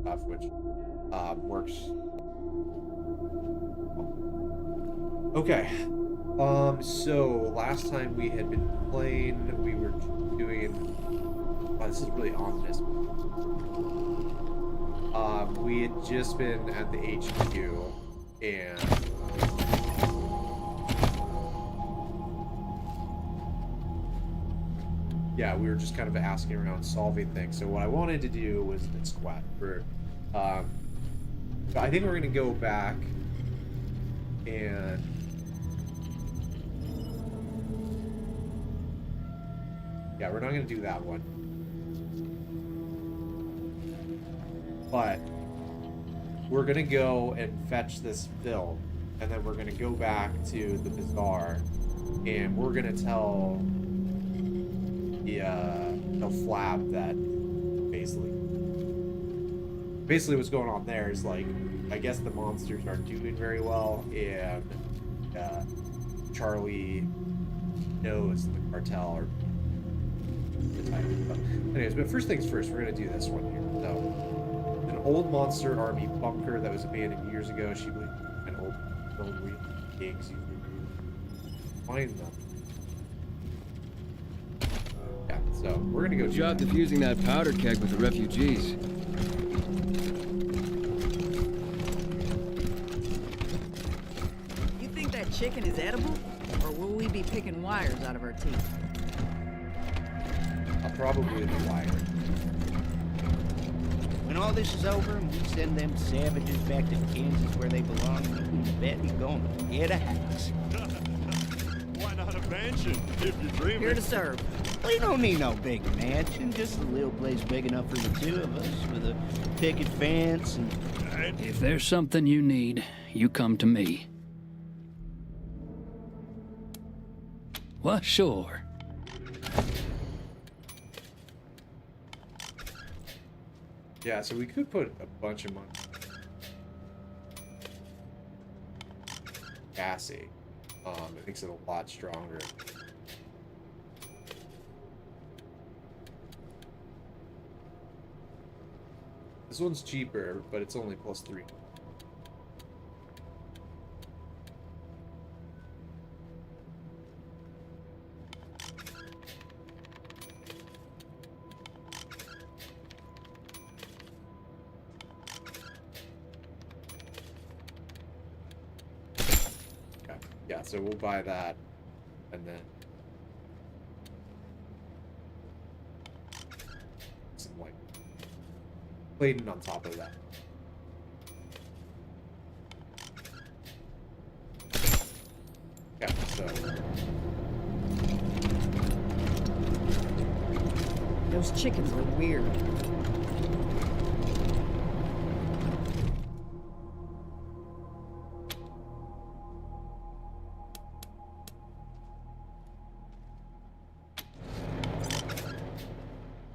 stuff, which works. Okay. So last time we had been playing, we were doing. Oh, this is really ominous. We had just been at the HQ, and yeah, we were just kind of asking around, solving things. So what I wanted to do was the squat for. I think we're gonna go back and. Yeah, we're not going to do that one. But we're going to go and fetch this film. And then we're going to go back to the bazaar. And we're going to tell the flab that basically what's going on there is, like, I guess the monsters aren't doing very well. And Charlie knows the cartel are... Anyways, but first things first, we're gonna do this one here. So, an old monster army bunker that was abandoned years ago. She believed an old building pigs. You find them. Yeah, so we're gonna go. Good job defusing that powder keg with the refugees. You think that chicken is edible, or will we be picking wires out of our teeth? Probably the wire. When all this is over and we send them savages back to Kansas where they belong, you bet you're gonna get a house. Why not a mansion, if you're dreaming? Here to serve. We don't need no big mansion, just a little place big enough for the two of us, with a picket fence and... If there's something you need, you come to me. Well, sure. Yeah, so we could put a bunch of money. Gassy. It makes it a lot stronger. This one's cheaper, but it's only +3. Yeah, so we'll buy that, and then some, like, plating on top of that. Yeah, so... Those chickens are weird.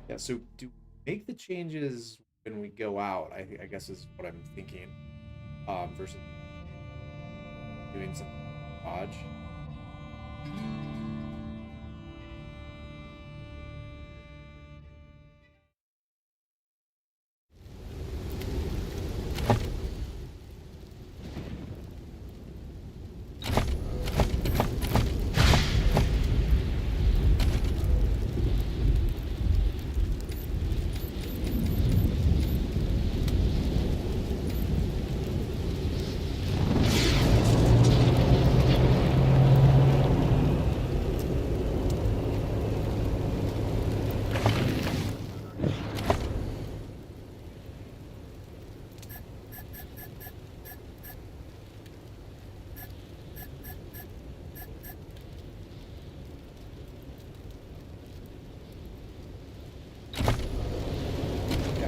Yeah, so do we make the changes when we go out, I guess is what I'm thinking, versus doing some dodge.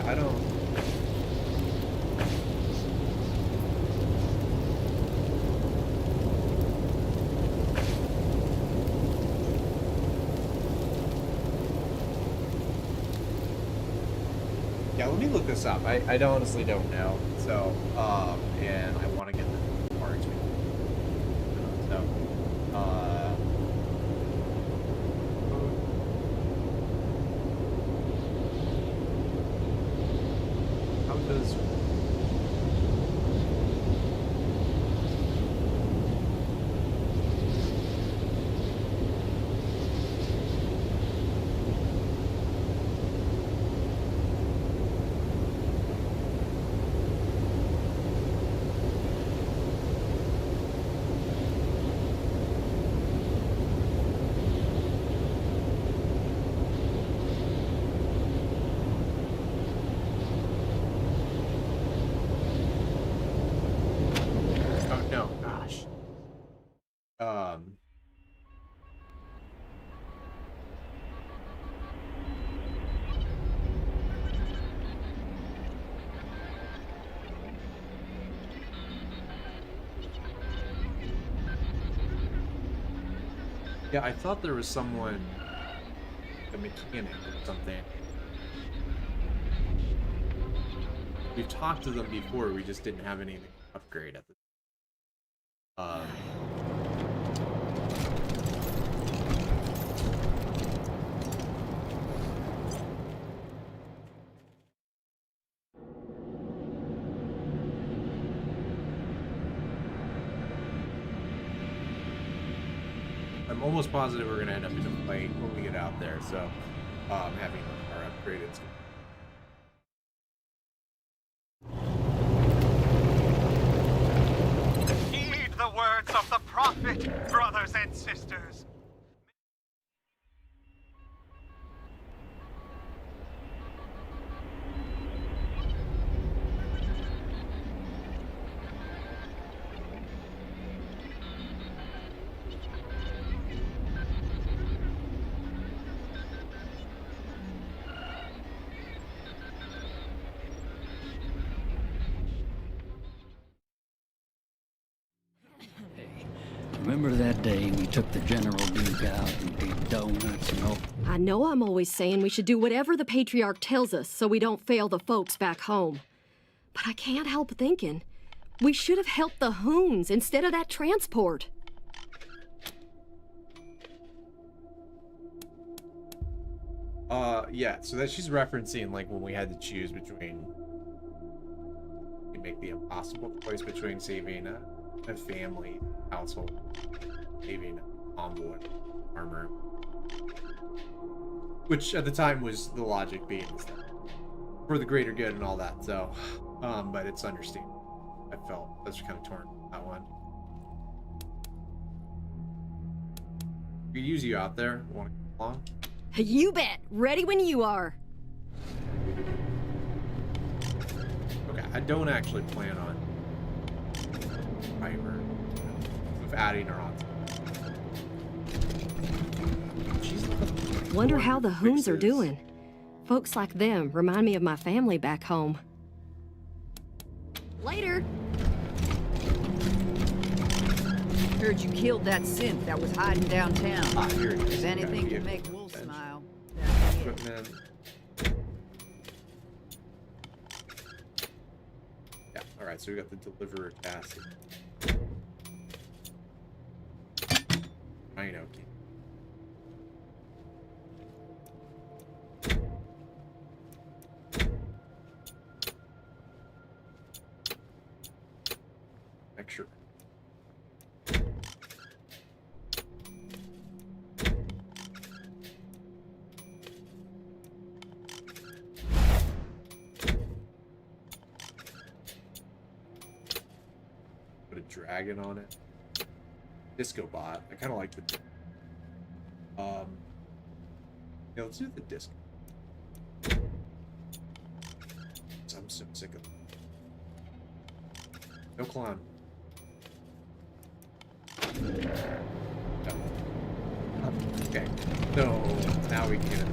I don't... Yeah, let me look this up. I honestly don't know. So, and I want to get the parts. So, how Those. Oh no, gosh. Yeah, I thought there was someone, a mechanic or something. We've talked to them before, we just didn't have anything to upgrade at the I'm almost positive we're gonna end up in a fight when we get out there, so having our upgraded stuff. Heed the words of the prophet, brothers and sisters. Remember that day we took the General Duke out and did donuts and all? I know I'm always saying we should do whatever the Patriarch tells us so we don't fail the folks back home. But I can't help thinking we should have helped the Hoons instead of that transport. Yeah, so that she's referencing like when we had to choose between, you make the impossible choice between saving a family household, saving envoy armor, which at the time was the logic being for the greater good and all that. So, but it's understandable. I felt that's kind of torn that one. We use you out there. Want to come along? You bet. Ready when you are. Okay, I don't actually plan on timer of adding her on. Wonder how the Hoons are doing. Folks like them remind me of my family back home. Later. Heard you killed that synth that was hiding downtown. Ah, here it is. If anything Okay, can make vehicle Wolf bench. smile, that's it. Equipment. Yeah, alright, so we got the deliverer task. I know. Extra. Put a dragon on it. Disco bot. I kind of like the. Yeah, let's do the disco. I'm so sick of. No clown. No. Okay. No. Now we can get it.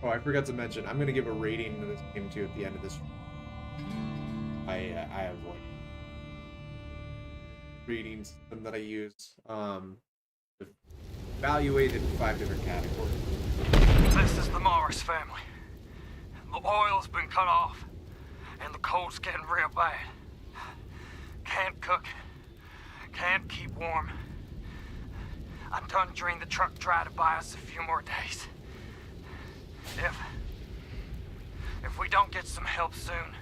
Oh, I forgot to mention, I'm gonna give a rating to this game too at the end of this. I have like rating system that I use. Evaluated in 5 different categories. This is the Morris family. The oil's been cut off, and the cold's getting real bad. Can't cook, can't keep warm. I done drained the truck dry to buy us a few more days. If we don't get some help soon,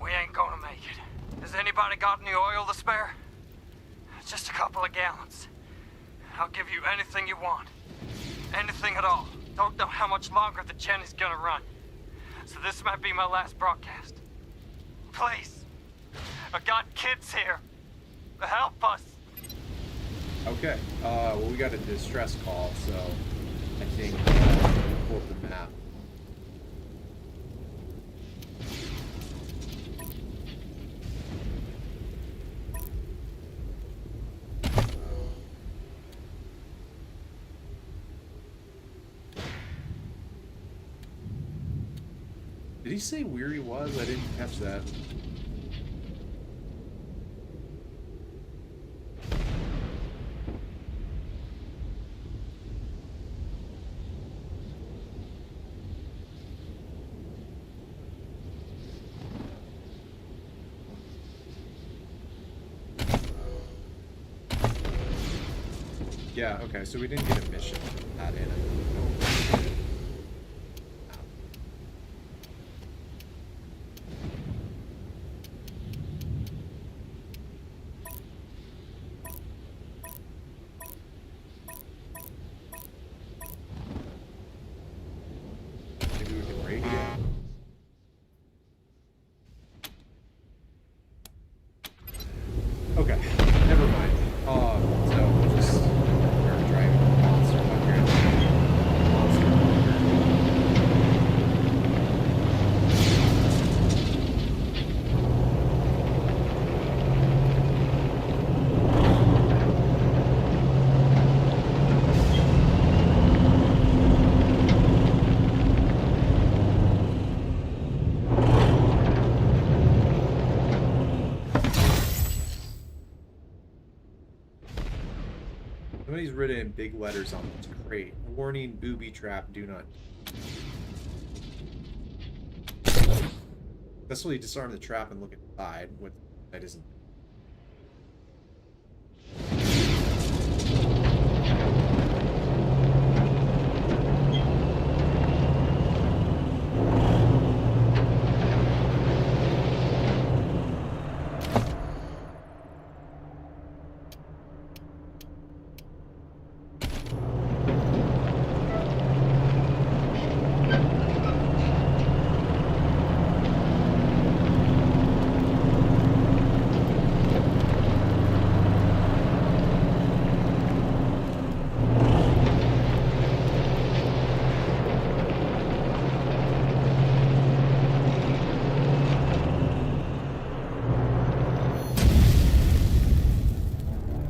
we ain't gonna make it. Has anybody got any oil to spare? Just a couple of gallons. I'll give you anything you want. Anything at all. Don't know how much longer the gen is gonna run. So this might be my last broadcast. Please. I got kids here. Help us. Okay. Well, we got a distress call, so I think pull up the map. Did he say where he was? I didn't catch that. Yeah, okay, so we didn't get a mission from that in it. Maybe we can radio. Okay, never mind. So we'll just start driving monster bunker. Monster Somebody's written in big letters on this crate. Warning, booby trap, do not. Successfully disarm the trap and look inside. What that isn't.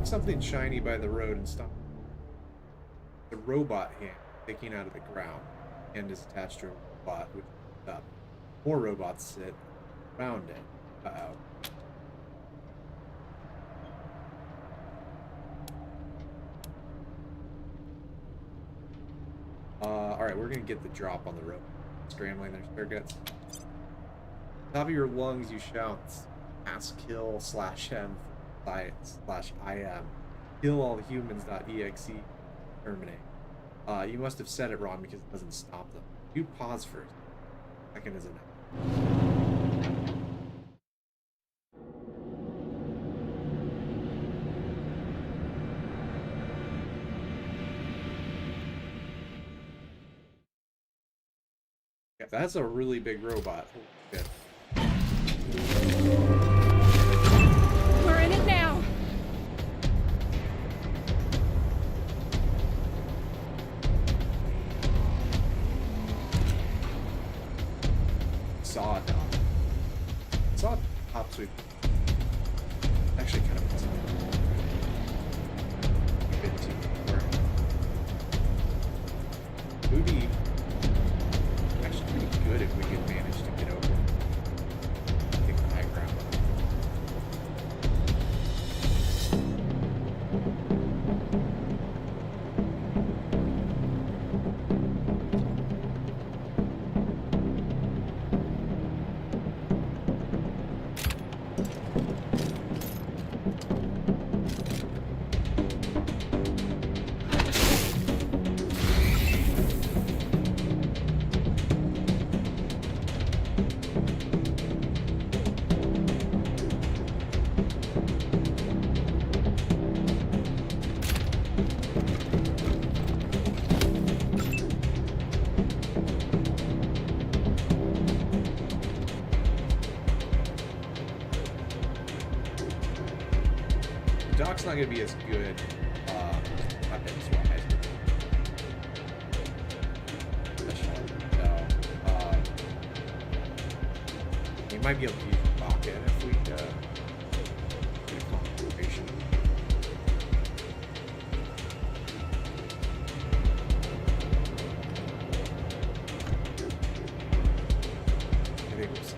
Something shiny by the road and stop. The robot hand sticking out of the ground. Hand is attached to a robot, which is up. More robots sit around it. Uh-oh. Alright, we're gonna get the drop on the road. Scrambling their spare guts. Top of your lungs, you shout, ask kill /m /im. Kill all humans.exe. Terminate. You must have said it wrong because it doesn't stop them. You pause first. Second is enough. Yeah, that's a really big robot. Holy shit. We're in it now. Saw it. Saw it. Top sweep. Actually, kind of was a bit too far. Would be actually pretty good if we could manage to get over. Take the high ground. rock's not gonna be as good weapons wise. So we might be able to use a rocket if we get a concentration. I think we'll see.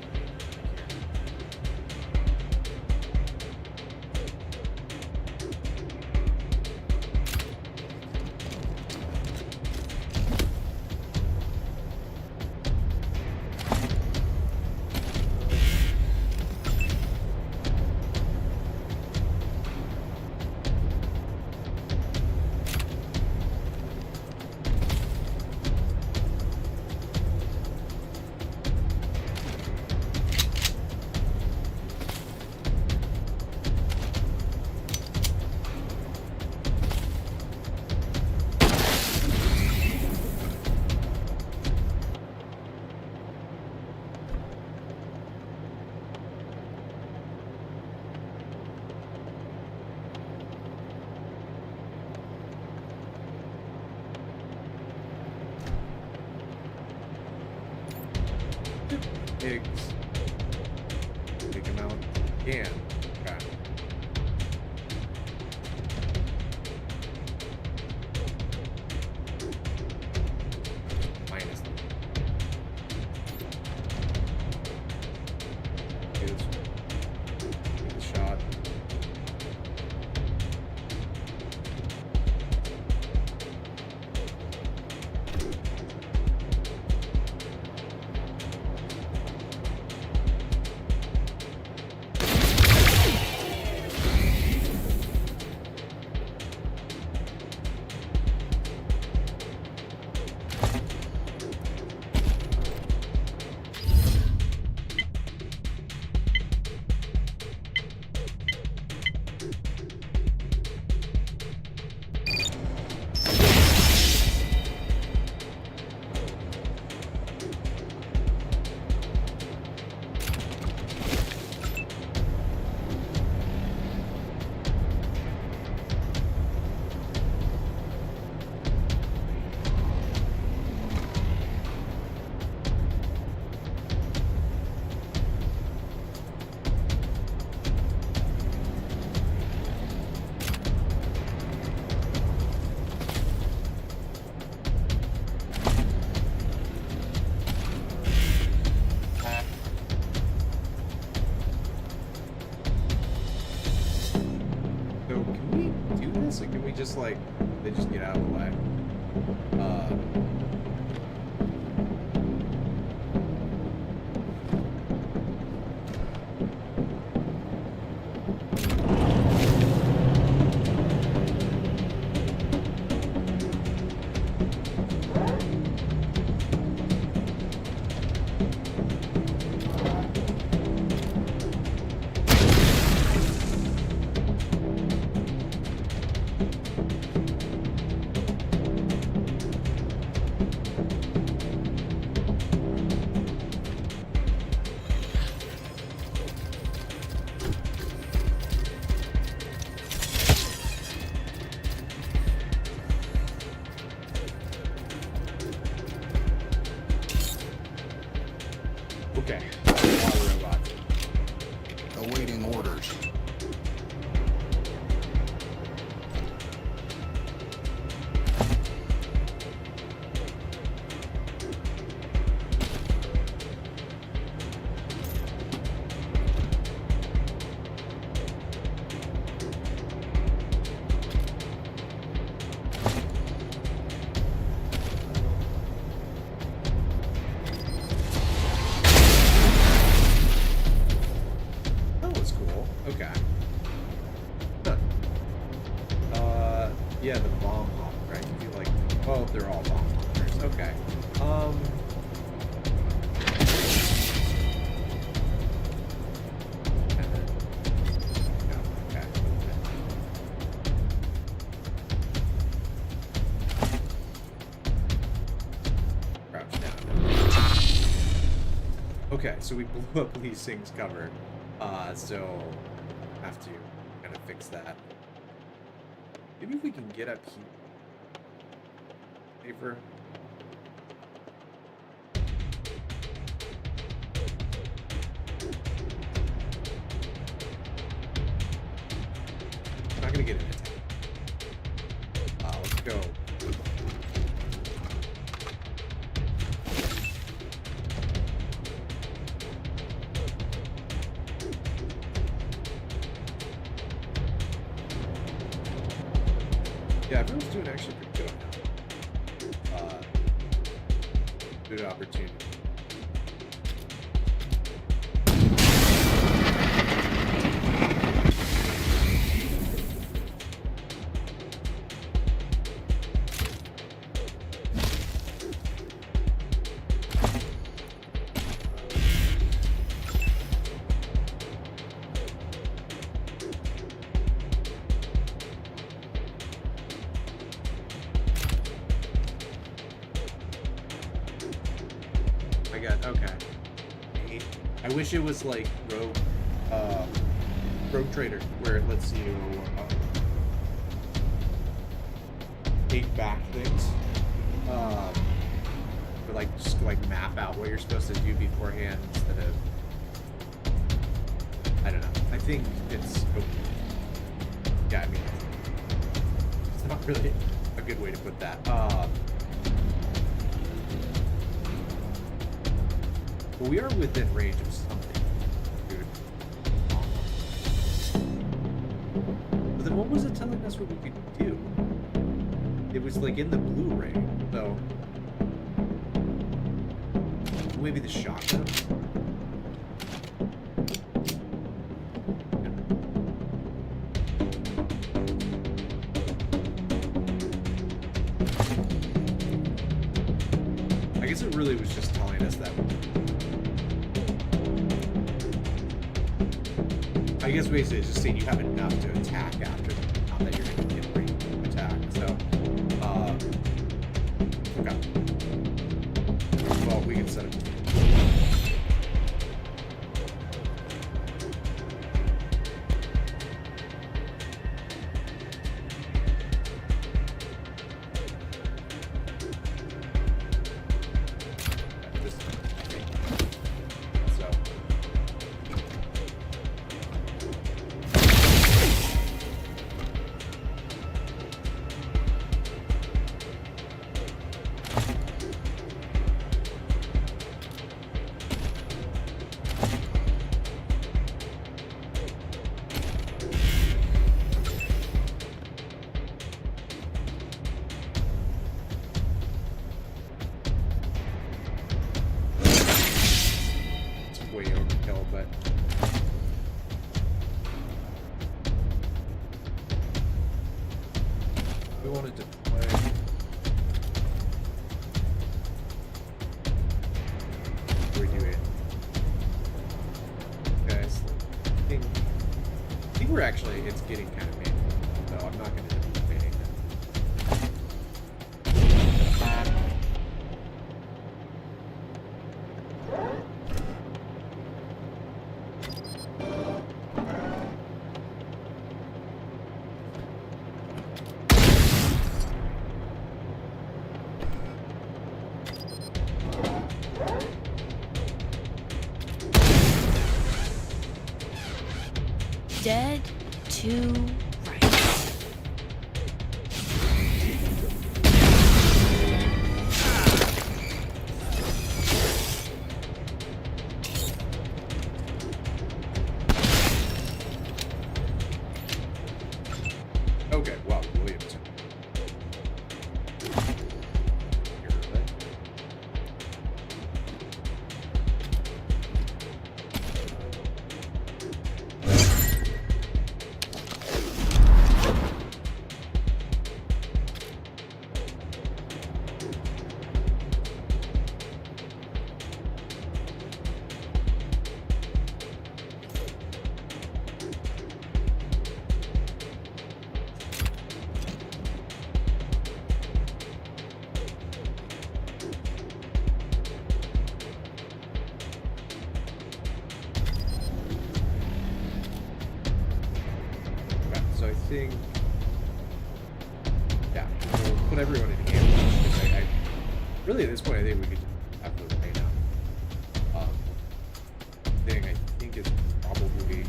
Pigs. Take them out again. Okay. Minus. Good. Good shot. So can we just like, they just get out of the way? Okay. Water robot. Awaiting orders. Okay. Huh. Yeah, the bomb hopper, right? You do like, oh, they're all bomb hoppers. Okay. Okay. Crouch down. Okay, so we blew up Lee Sing's cover. So have to kind of fix that. Maybe if we can get up here. Safer. I'm not gonna get an attack. Let's go. Yeah, everyone's doing actually pretty good now. Good opportunity. Okay. I wish it was like Rogue Trader, where it lets you take back things, or like just like map out what you're supposed to do beforehand instead of, I don't know. I think it's yeah. I mean, it's not really a good way to put that. But we are within range of something, dude. But then what was it telling us what we could do? It was like in the Blu-ray, so maybe the shotgun. I guess it really was just telling us that. I guess basically it's just saying you have enough to attack after, not that you're going to get range attack. So, okay. Well, we can set it. Actually, it's getting kind of painful, so I'm not going to do anything. Dead to Okay, well, Williamson. I think everyone in ambush. I really, at this point, I think we could just have the rain out. Thing I think is probably.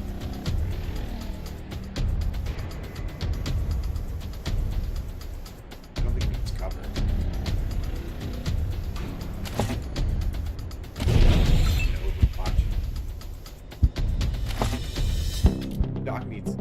I don't think it's covered. Overwatch. Doc needs.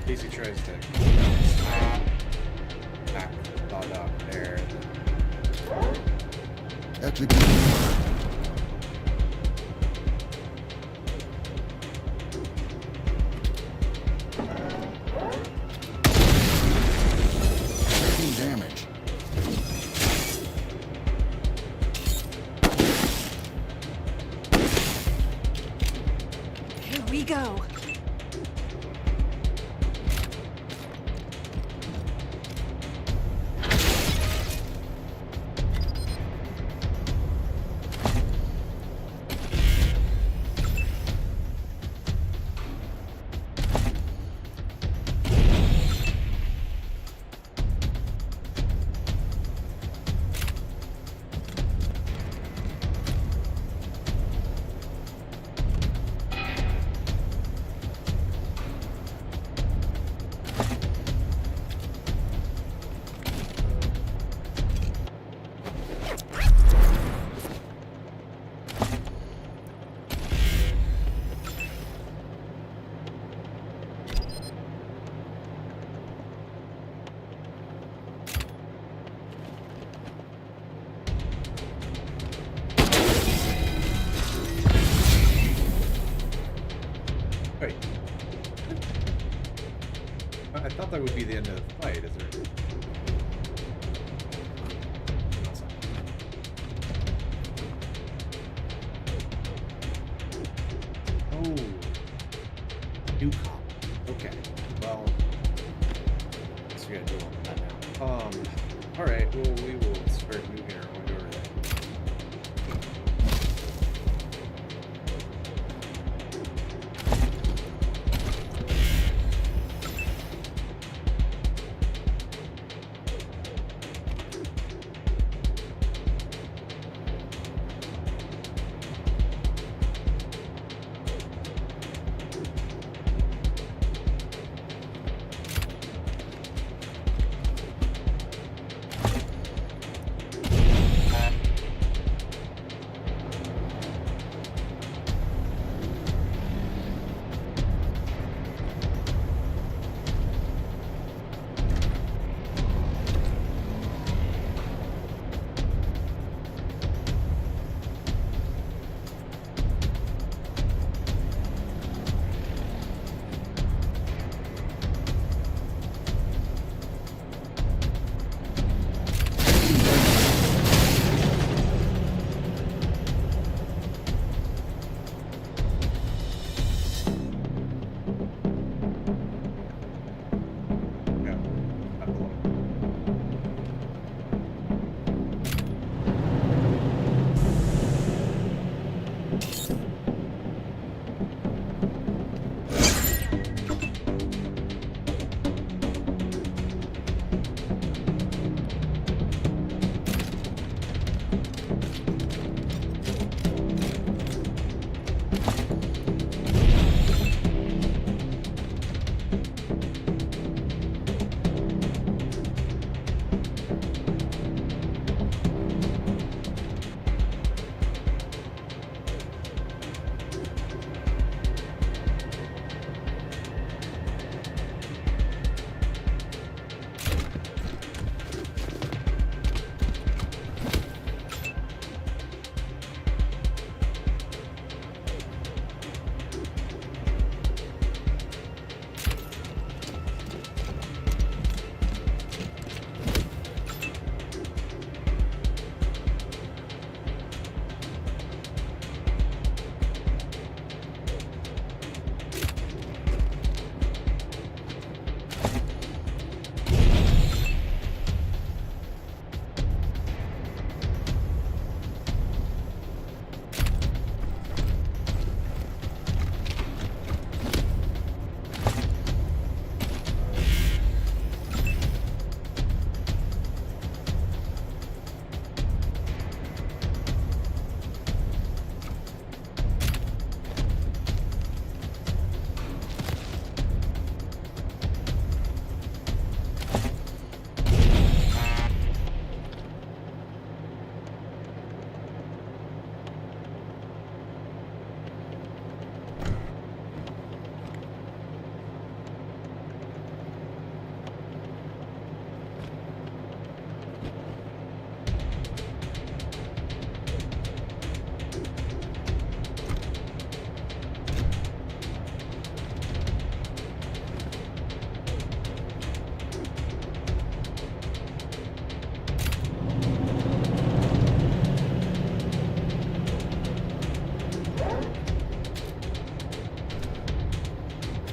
Casey tries to back the thought up there. Execute. Taking damage. Here we go. Wait. I thought that would be the end of the fight, is there? Oh. New cop. Okay. Well, I guess we gotta do all that now. Alright, well, we will start moving our way over there.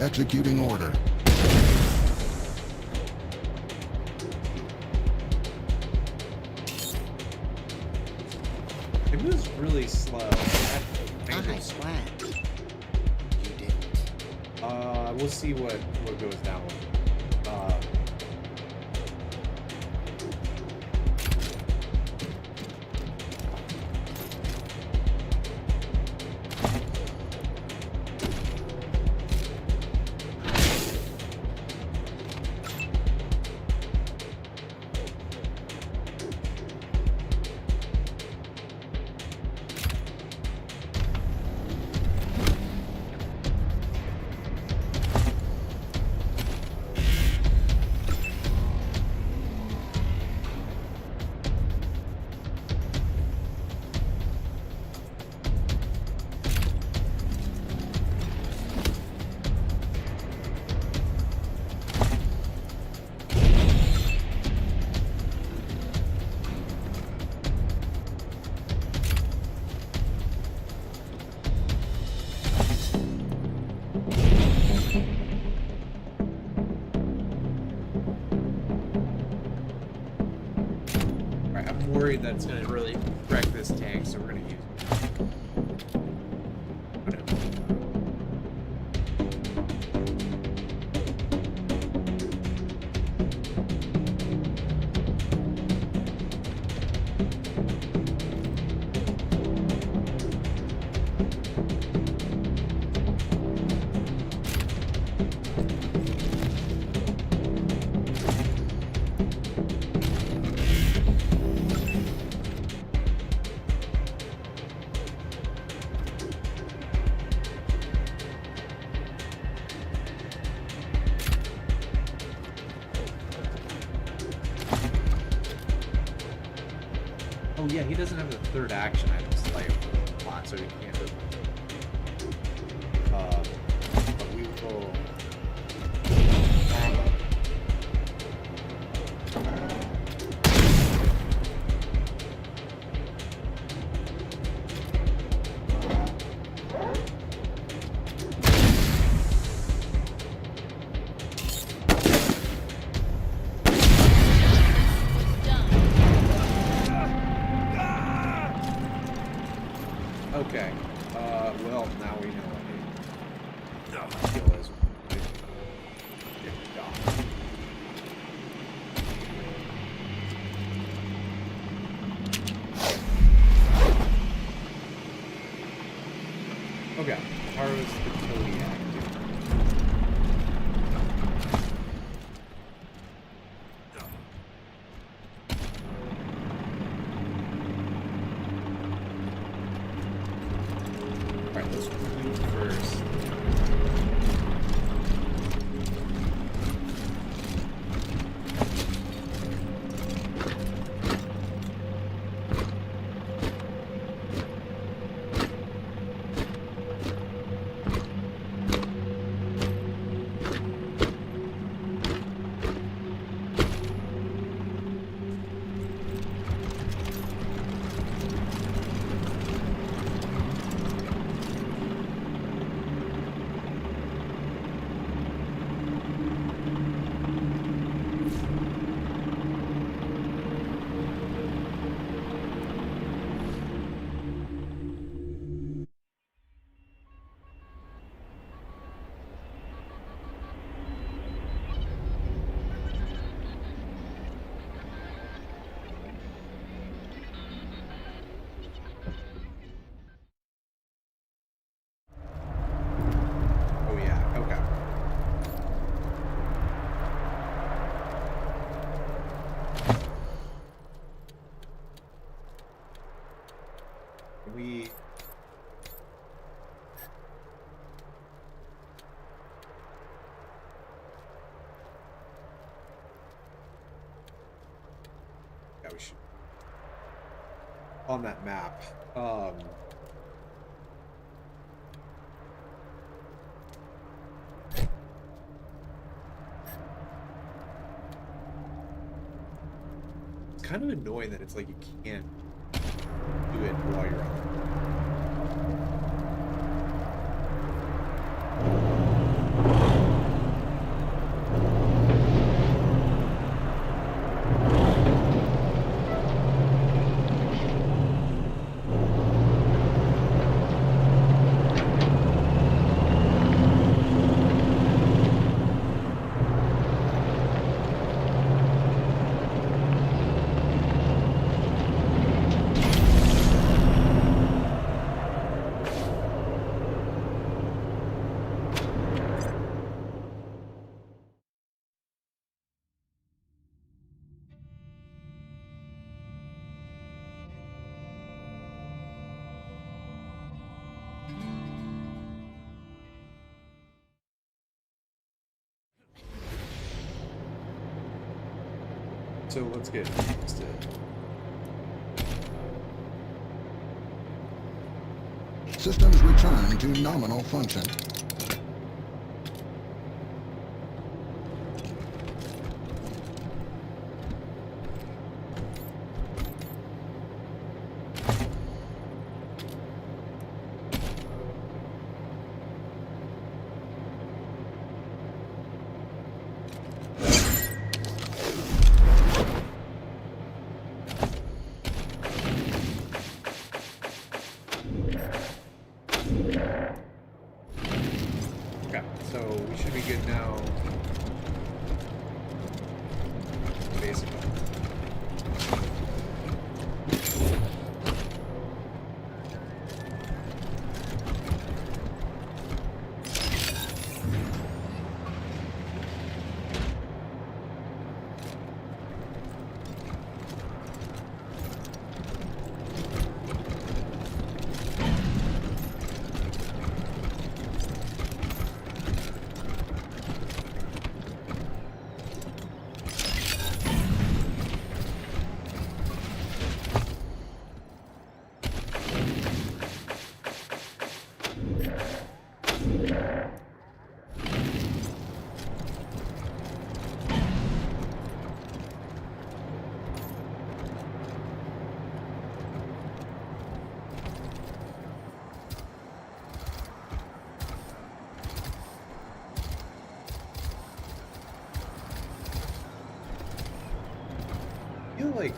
Executing order. It moves really slow. I slapped. You didn't. We'll see what goes down with it. Worried that's going to really wreck this tank, so we're going to use it. Oh yeah, he doesn't have the third action item like a lot, so he can't. But we will. Okay. Well, now we know what the deal is. Okay. How is the Cody active? Alright, let's move first. Oh yeah, okay. We should on that map. It's kind of annoying that it's like you can't do it while you're on. So let's get to Systems return to nominal function. like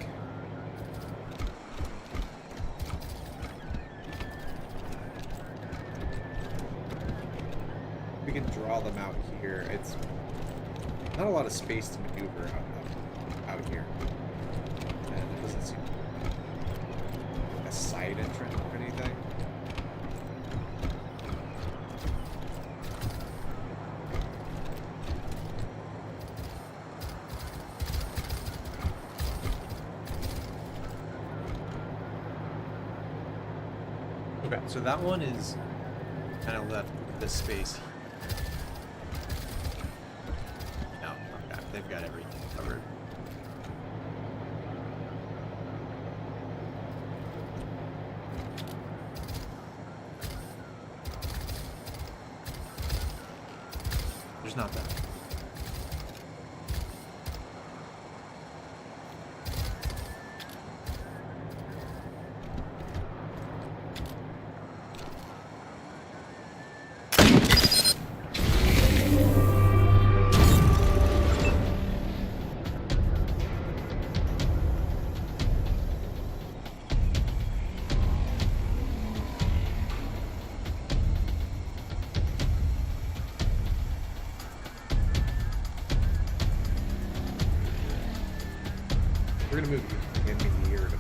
we can draw them out here. It's not a lot of space to maneuver out here, and it doesn't seem like a side entrance or anything. Okay, so that one is kind of left with this space. No, okay, they've got everything covered. There's not that. We're gonna move in here to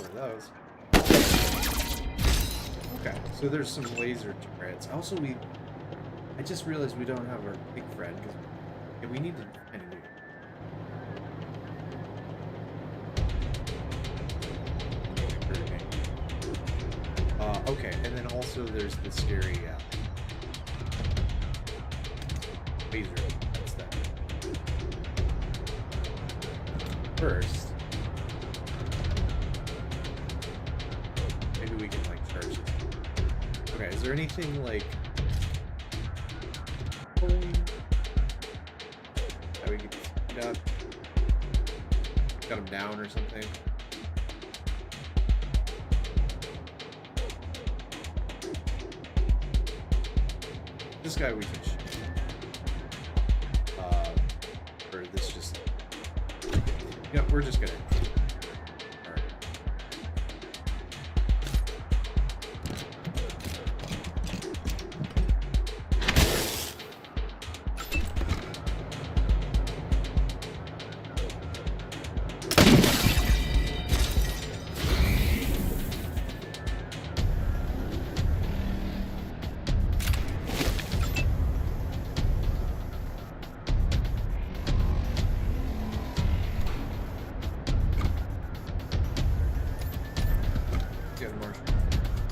where those. Okay, so there's some laser turrets. Also, I just realized we don't have our big friend, because we need to kind of do it. Okay, and then also there's the scary laser. What's that? First, maybe we can like charge this. Okay, is there anything like that we can speed up? Cut him down or something? This guy we can shoot. Or this just... Yeah, we're just gonna... Alright. Get more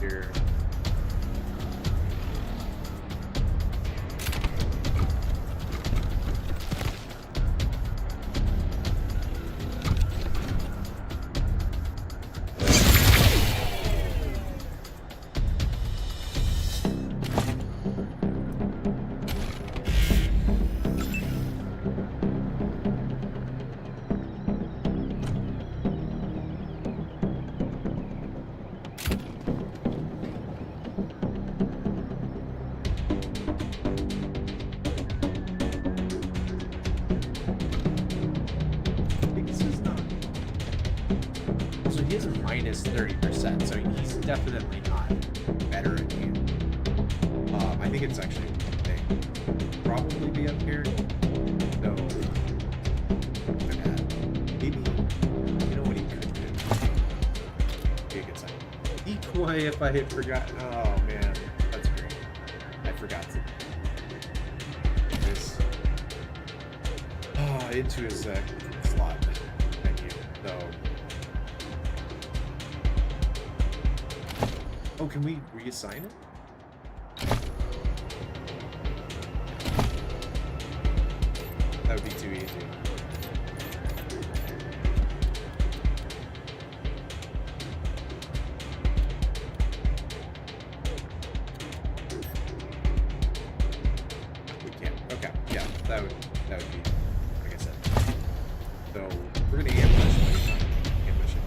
here. So he has a minus 30%, so he's definitely not better at you. I think it's actually probably be up here. So maybe you know what he could do. Be a good sign. Decoy if I had forgotten. Oh man, that's great. I forgot to. This into his slot menu. So. Oh, can we reassign it? That would be too easy. We can't. Okay, yeah, that would be, like I said. So we're gonna ambush next time. Ambush it.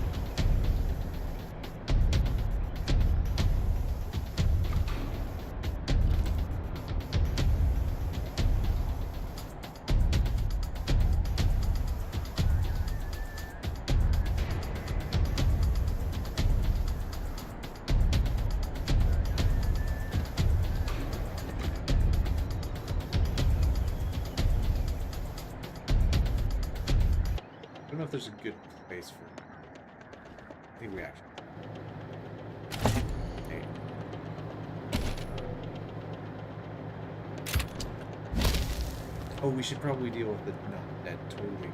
I don't know if there's a good place for it. I think we actually. Hey. Oh, we should probably deal with the that totally.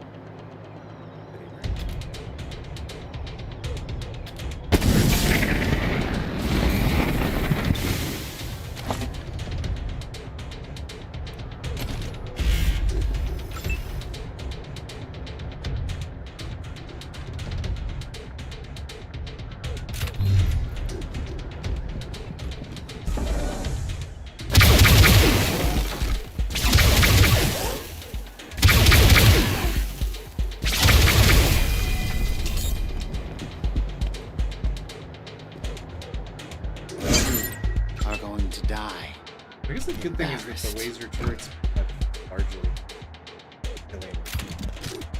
I guess the good thing is that the laser turrets have largely killing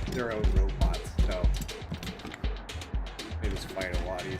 their own robots, so they just fight a lot easier.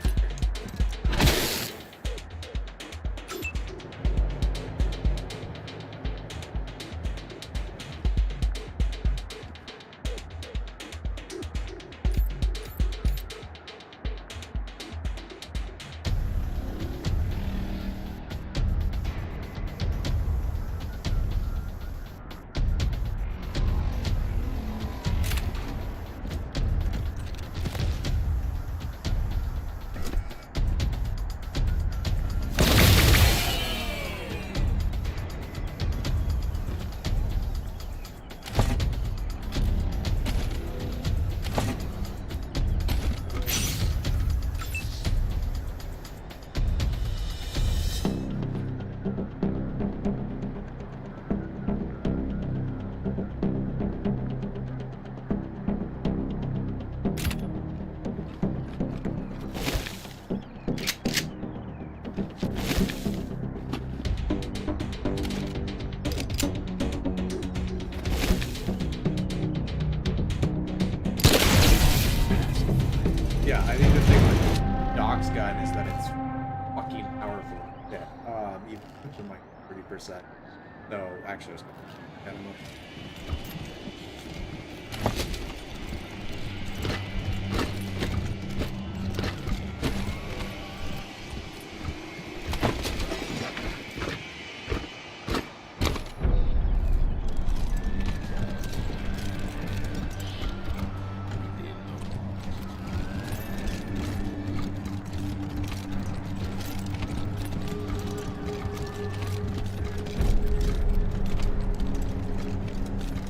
Yeah, I think the thing with Doc's gun is that it's fucking powerful. Yeah, even to like 30%. No, actually, it's I don't know.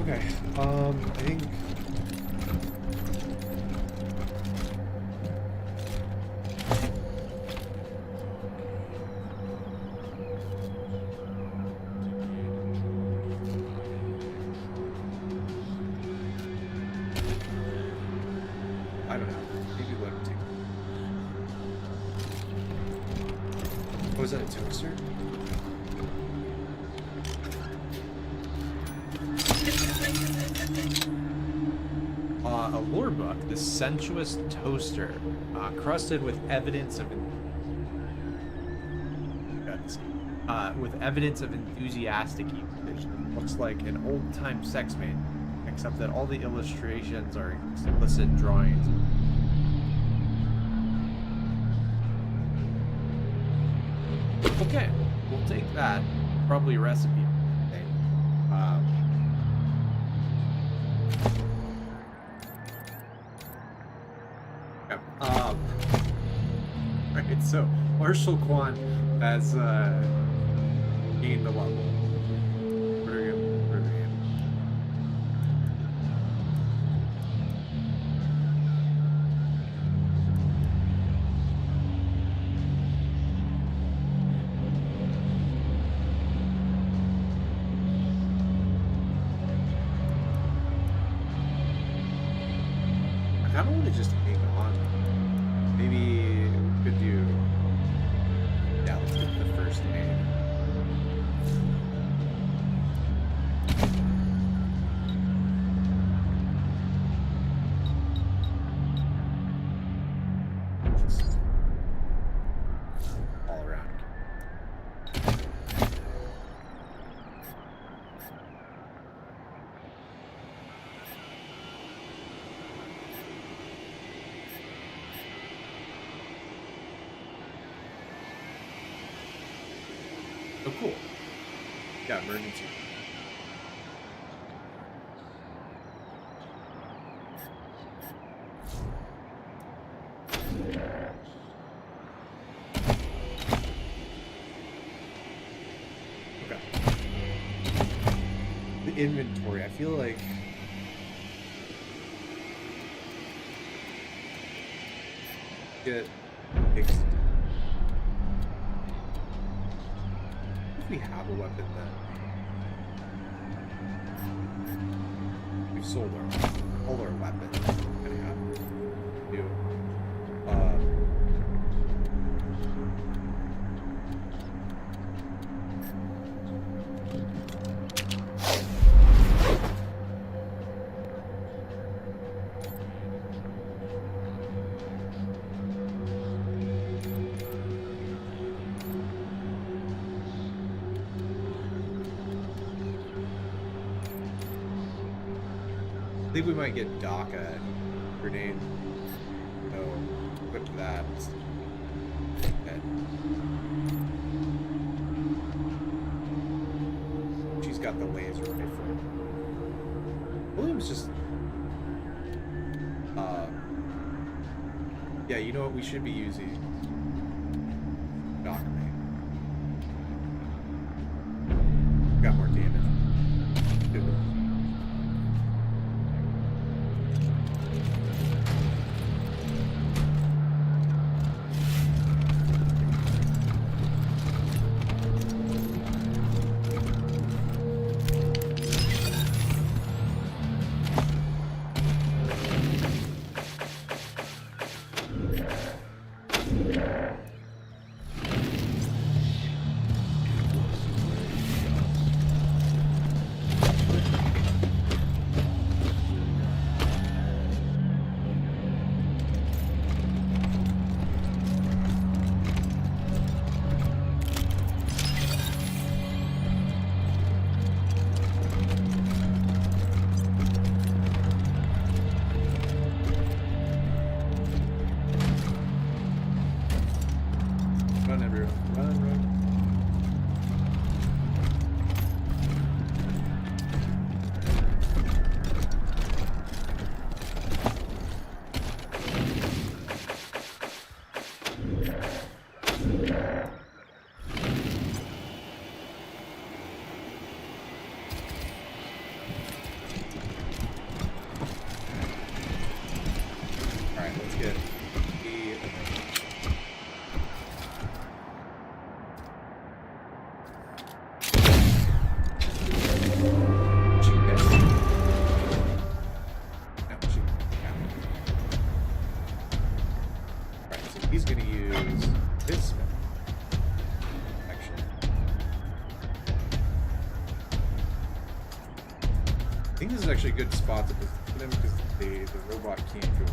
Okay, I think I don't know. Maybe let him take. Oh, is that a toaster? A lore book, the sensuous toaster, crusted with evidence of enthusiastic usage. Looks like an old-time sex manual, except that all the illustrations are explicit drawings. Okay, we'll take that. Probably a recipe. Right, so Marshall Kwan has gained the level. I kind of want to just hang on. Maybe we could do. Yeah, let's get the first aid. All around. Oh, cool. Yeah, emergency. Okay. The inventory, I feel like... Get fixed. We have a weapon then. We've sold all our weapons. Anyhow, do. I think we might get Doc a grenade. No, equip that. Okay. She's got the laser rifle. William's just... Yeah, you know what? We should be using Doc, man. Got more damage. Good. get the he's going to use this spell. Actually. I think this is actually a good spot to put him because the robot can't go.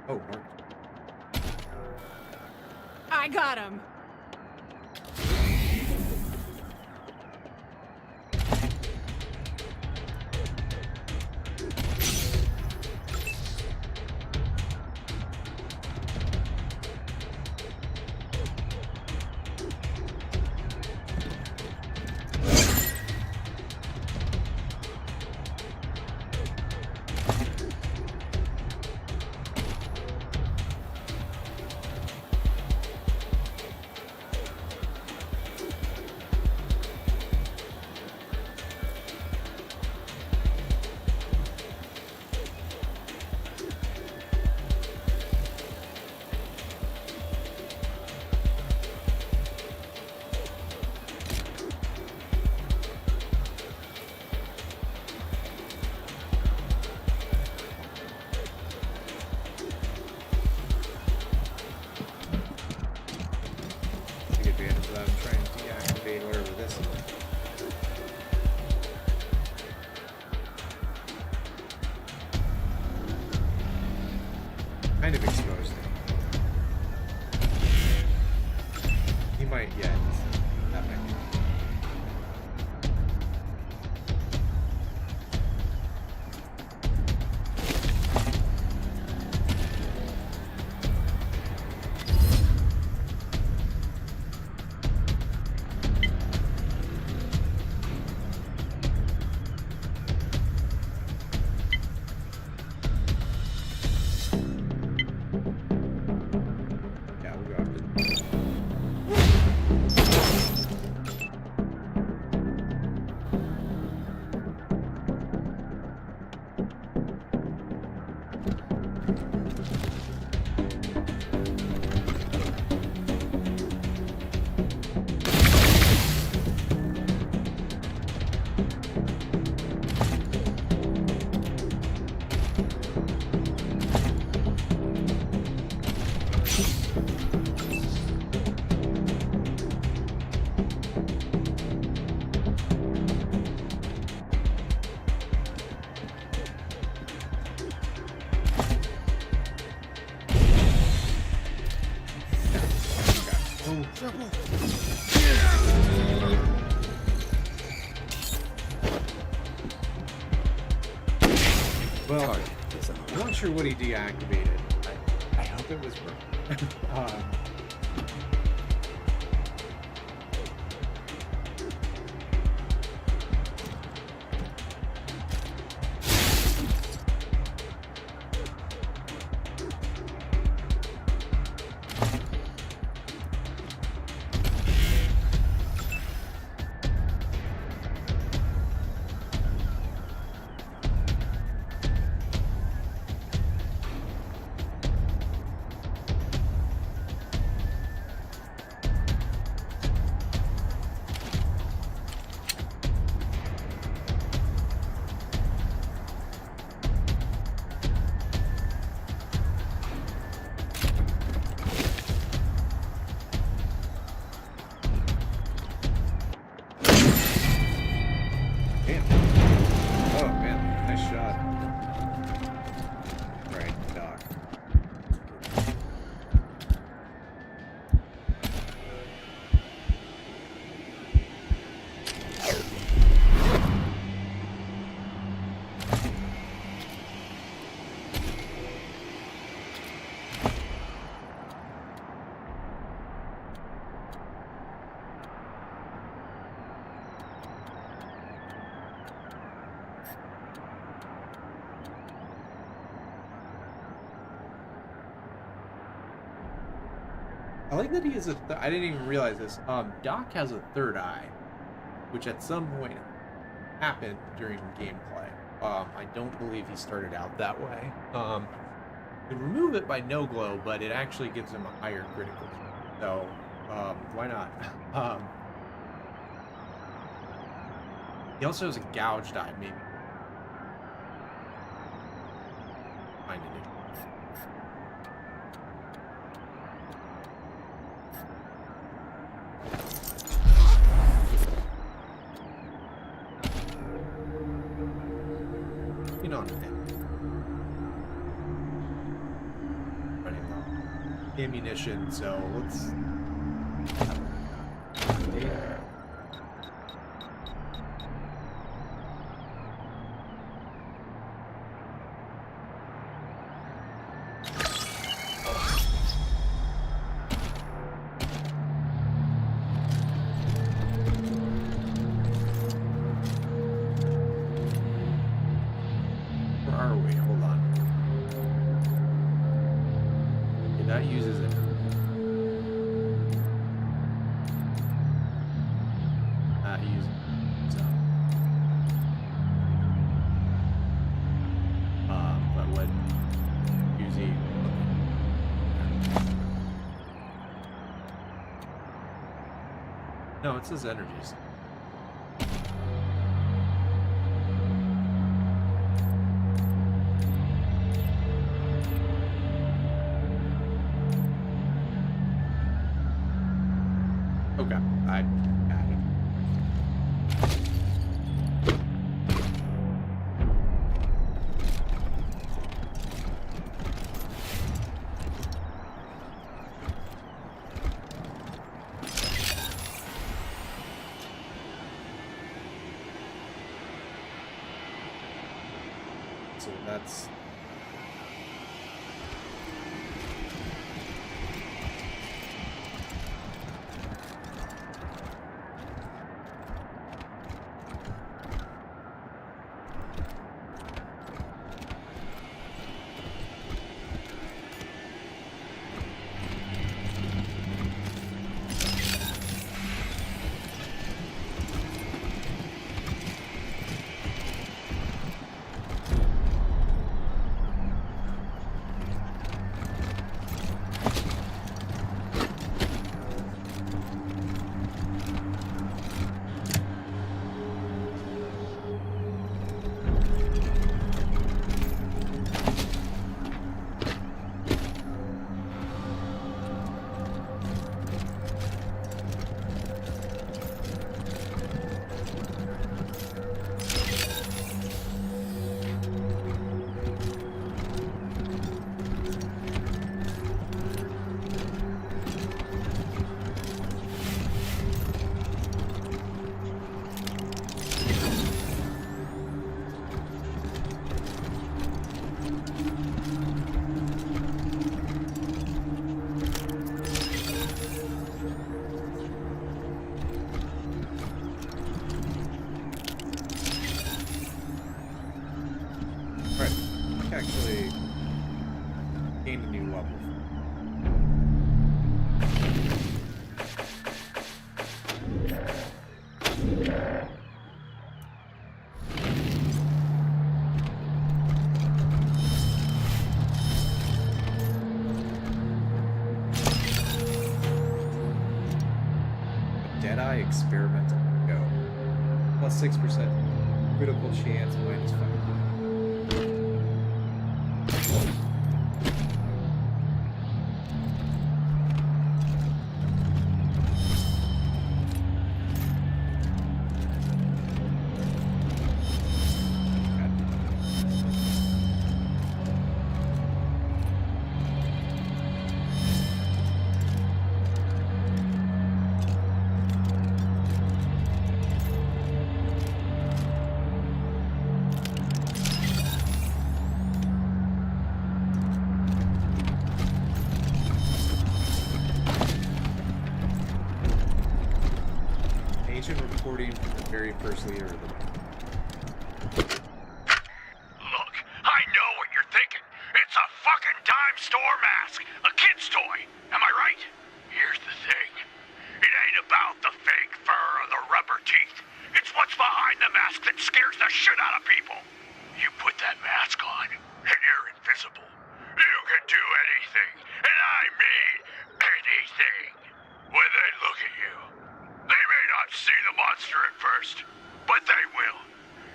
Oh, Mark. I got him. Take advantage of that and try and deactivate whatever this is. Kind of exposed him. He might, yeah. That might be. Yeah, we'll go after this. Well, I'm not sure what he deactivated. I hope it was broken. I like that he has I didn't even realize this. Doc has a third eye, which at some point happened during gameplay. I don't believe he started out that way. You can remove it by no glow, but it actually gives him a higher critical. So, why not? He also has a gouged eye, maybe. Find it. On it. Running low ammunition, so let's. No, it says energies. Okay, I got it. So that's actually gained a new level. Deadeye experimental. Go. Plus 6% critical chance, minus 5. Reporting from the very first leader of the Look, I know what you're thinking. It's a fucking dime store mask. A kid's toy. Am I right? Here, scares the shit out of people. You put that mask on, and you're invisible. You can do anything, and I mean anything. When they look at you, they may not see the monster at first, but they will.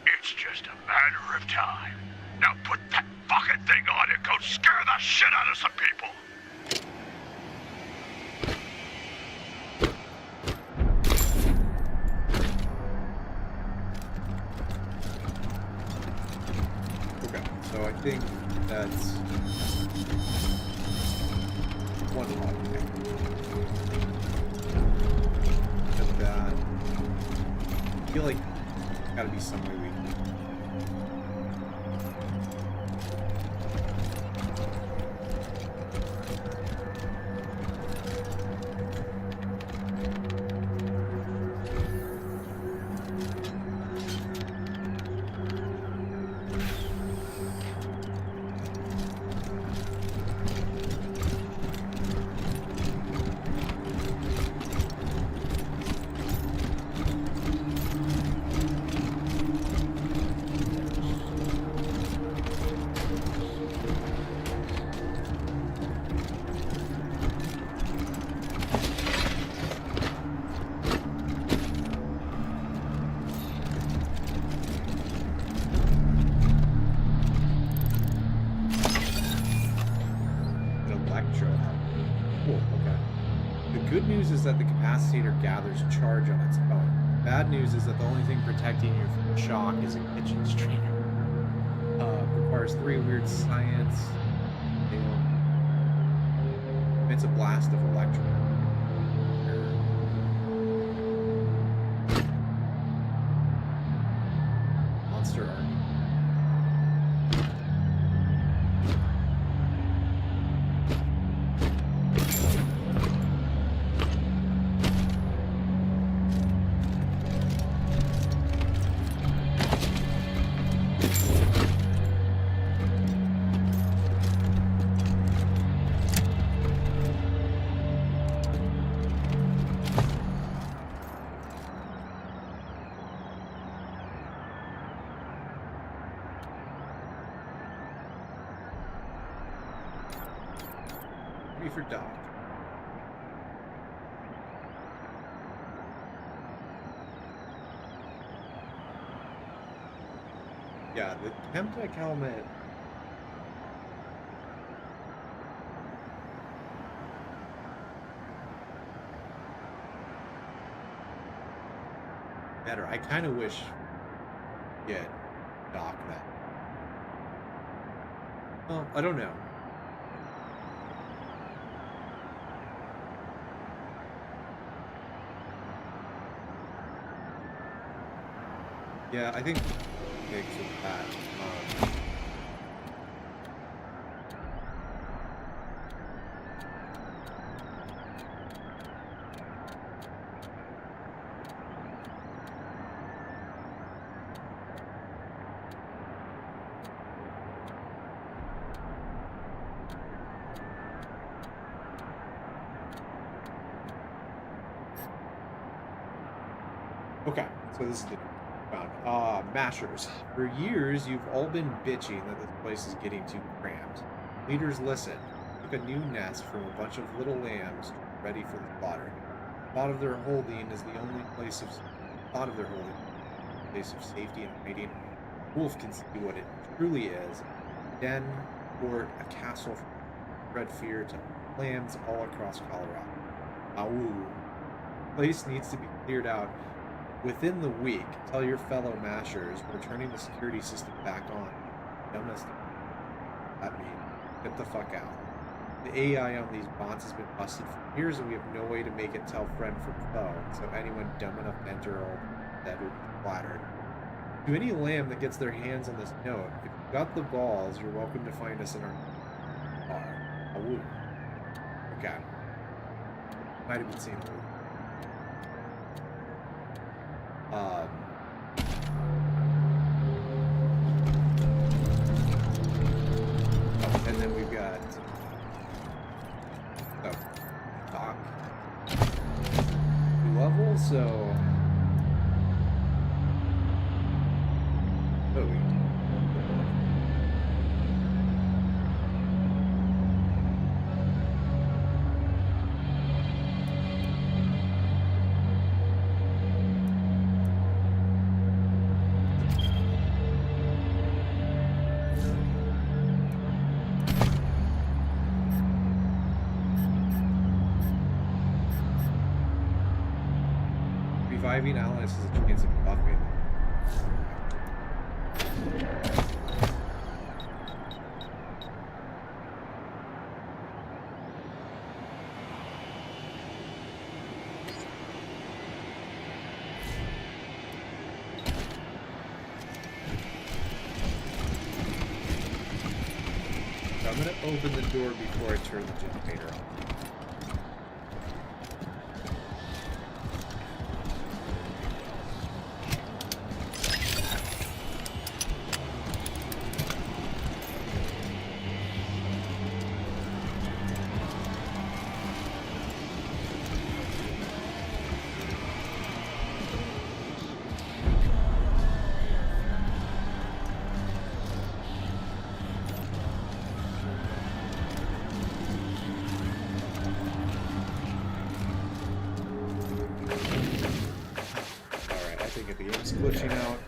It's just a matter of time. Now put that fucking thing on and go scare the shit out of some people. Okay, so I think that's one hot pick. Just that. I feel like there's gotta be some way we can. That the capacitor gathers charge on its own. Bad news is that the only thing protecting you from shock is a kitchen strainer. Requires 3 weird science. It's a blast of electric. Monster army. For Doc. Yeah, the Chemtech helmet. Better. I kind of wish. Yeah, Doc that. Well, I don't know. Yeah, I think gigs with that. Okay, so this is the Mashers. For years, you've all been bitching that this place is getting too cramped. Leaders listen. Took a new nest from a bunch of little lambs ready for the slaughter. Thought of their holding is the only place of safety and hiding. Wolf can see what it truly is. Den, fort, a castle, spread fear to lambs all across Colorado. Awoo. Place needs to be cleared out within the week. Tell your fellow Mashers we're turning the security system back on. Dumbest that means get the fuck out. The AI on these bots has been busted for years and we have no way to make it tell friend from foe, so anyone dumb enough to enter or dead would be flattered. To any lamb that gets their hands on this note, if you've got the balls, you're welcome to find us in our bar. Awoo. Okay. Might have been seen through. And then we've got Doc level, so Oh, we can reviving allies has a chance of buffing them. So I'm gonna open the door before I turn the generator on. The game's glitching out.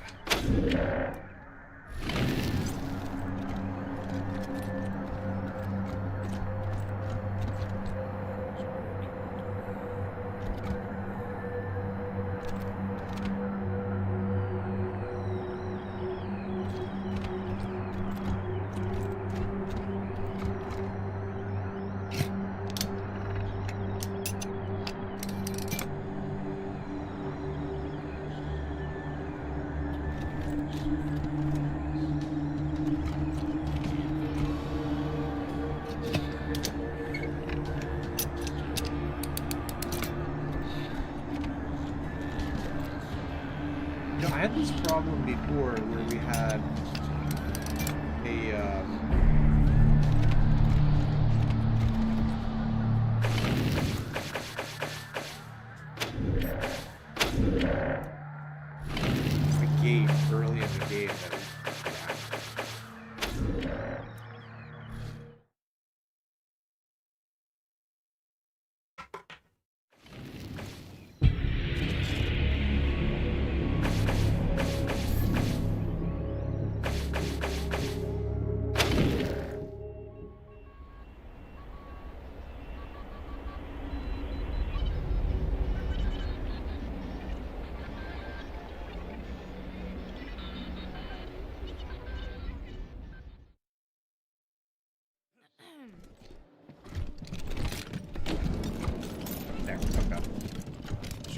I had this problem before where we had a gate early in the game that was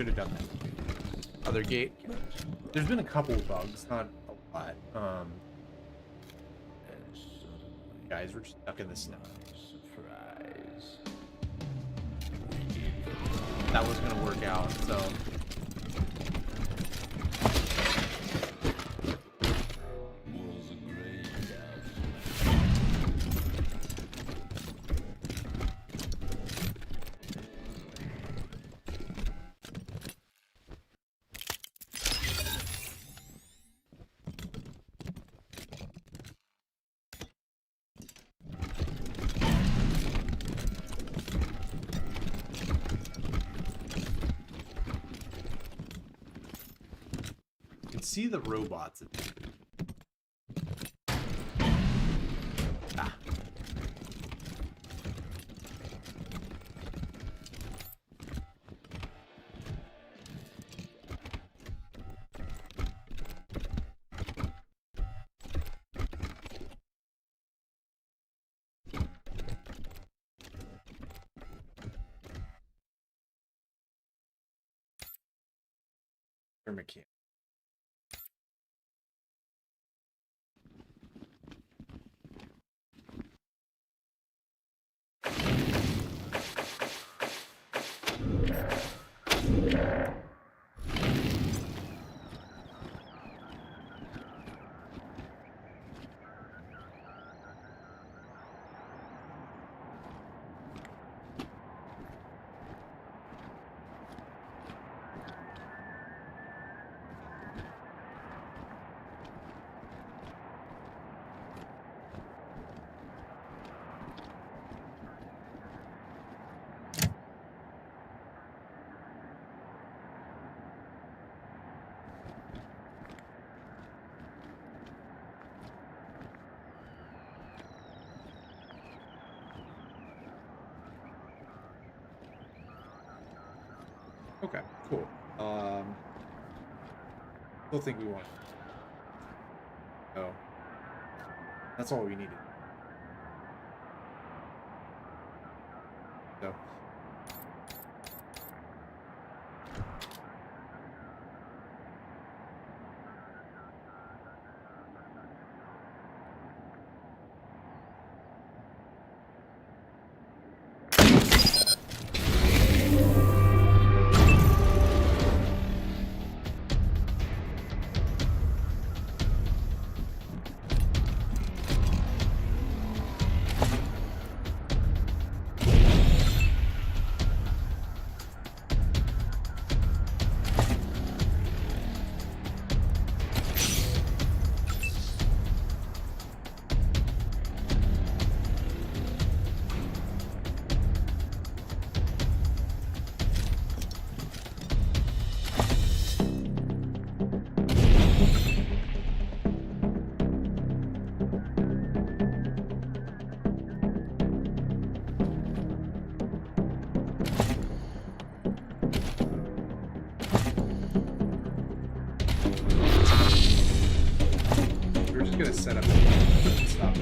should have done that. Other gate. There's been a couple of bugs, not a lot. Guys, we're just stuck in the snow. Surprise. That was gonna work out, so. See the robots. Ah. Mechanic. Okay, cool. Still think we want. Oh, that's all we needed. So. Gonna set up stop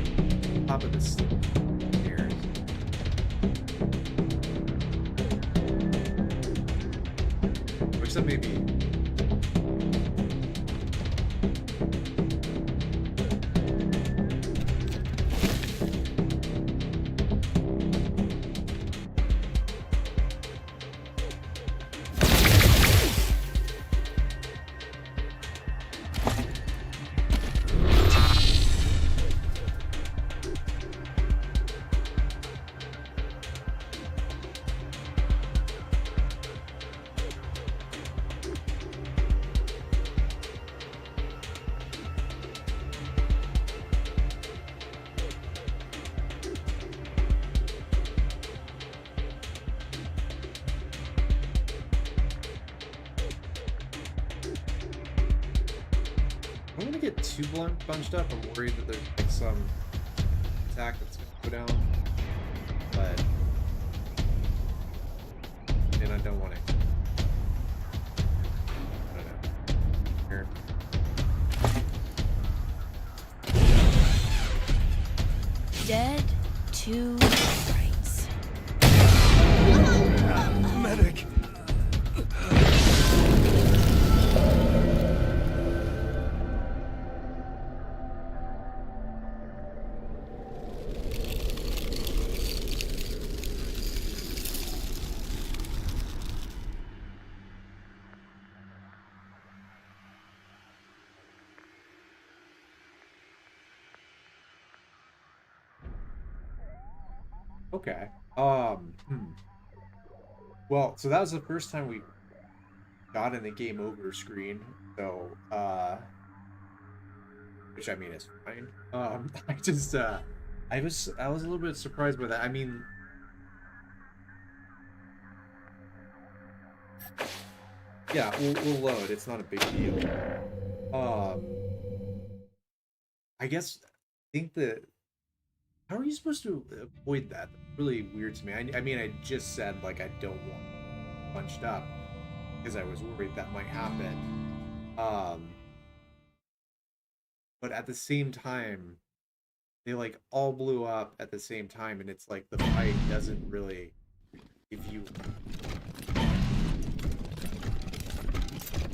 top of this stairs. Except maybe I don't want to get too bunched up. I'm worried that there's like some attack that's gonna go down, but and I don't want it. I don't know. Here. Dead to rights. Medic! Okay. Well, so that was the first time we got in the game over screen. So, which I mean is fine. I just, I was a little bit surprised by that. I mean, yeah, we'll load. It's not a big deal. I guess I think that. How are you supposed to avoid that? That's really weird to me. I mean, I just said, like, I don't want bunched up because I was worried that might happen. But at the same time, they, like, all blew up at the same time, and it's like the fight doesn't really give you...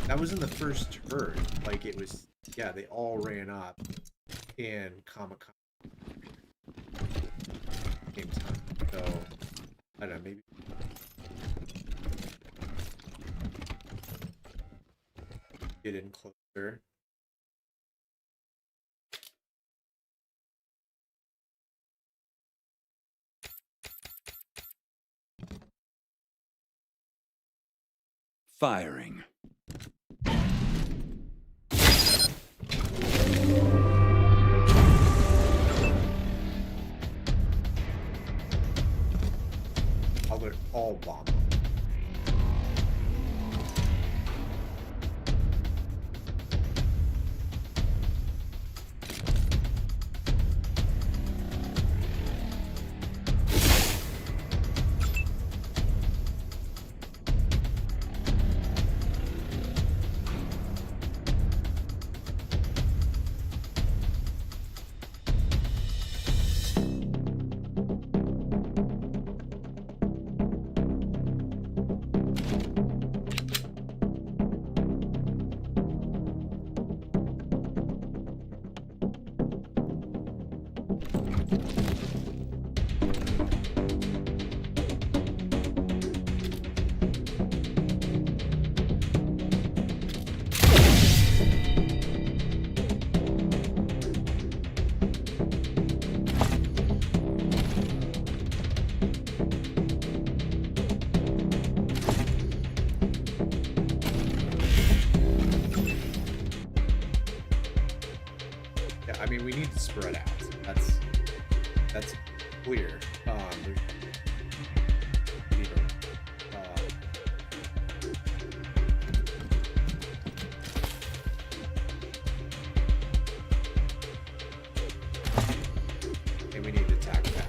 That was in the first turn. Like, it was... Yeah, they all ran up in Comic-Con. Same time. So I don't know, maybe get in closer. Firing. They're all bomb. I mean, we need to spread out. That's clear. There's and we need to attack back.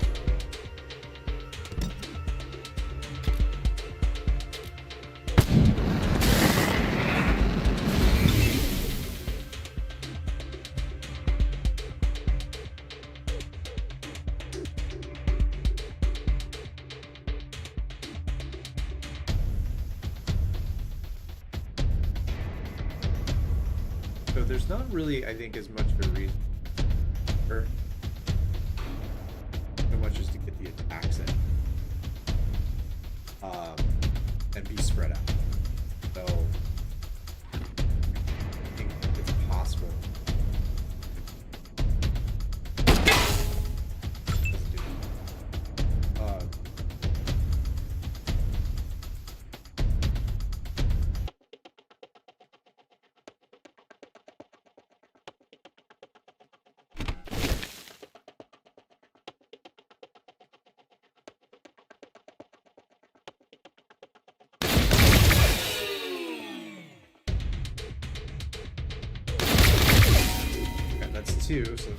So there's not really, I think, as much of a reason for so much as to get the attacks in and be spread out. So I think it's possible. Doesn't do that. That's two, so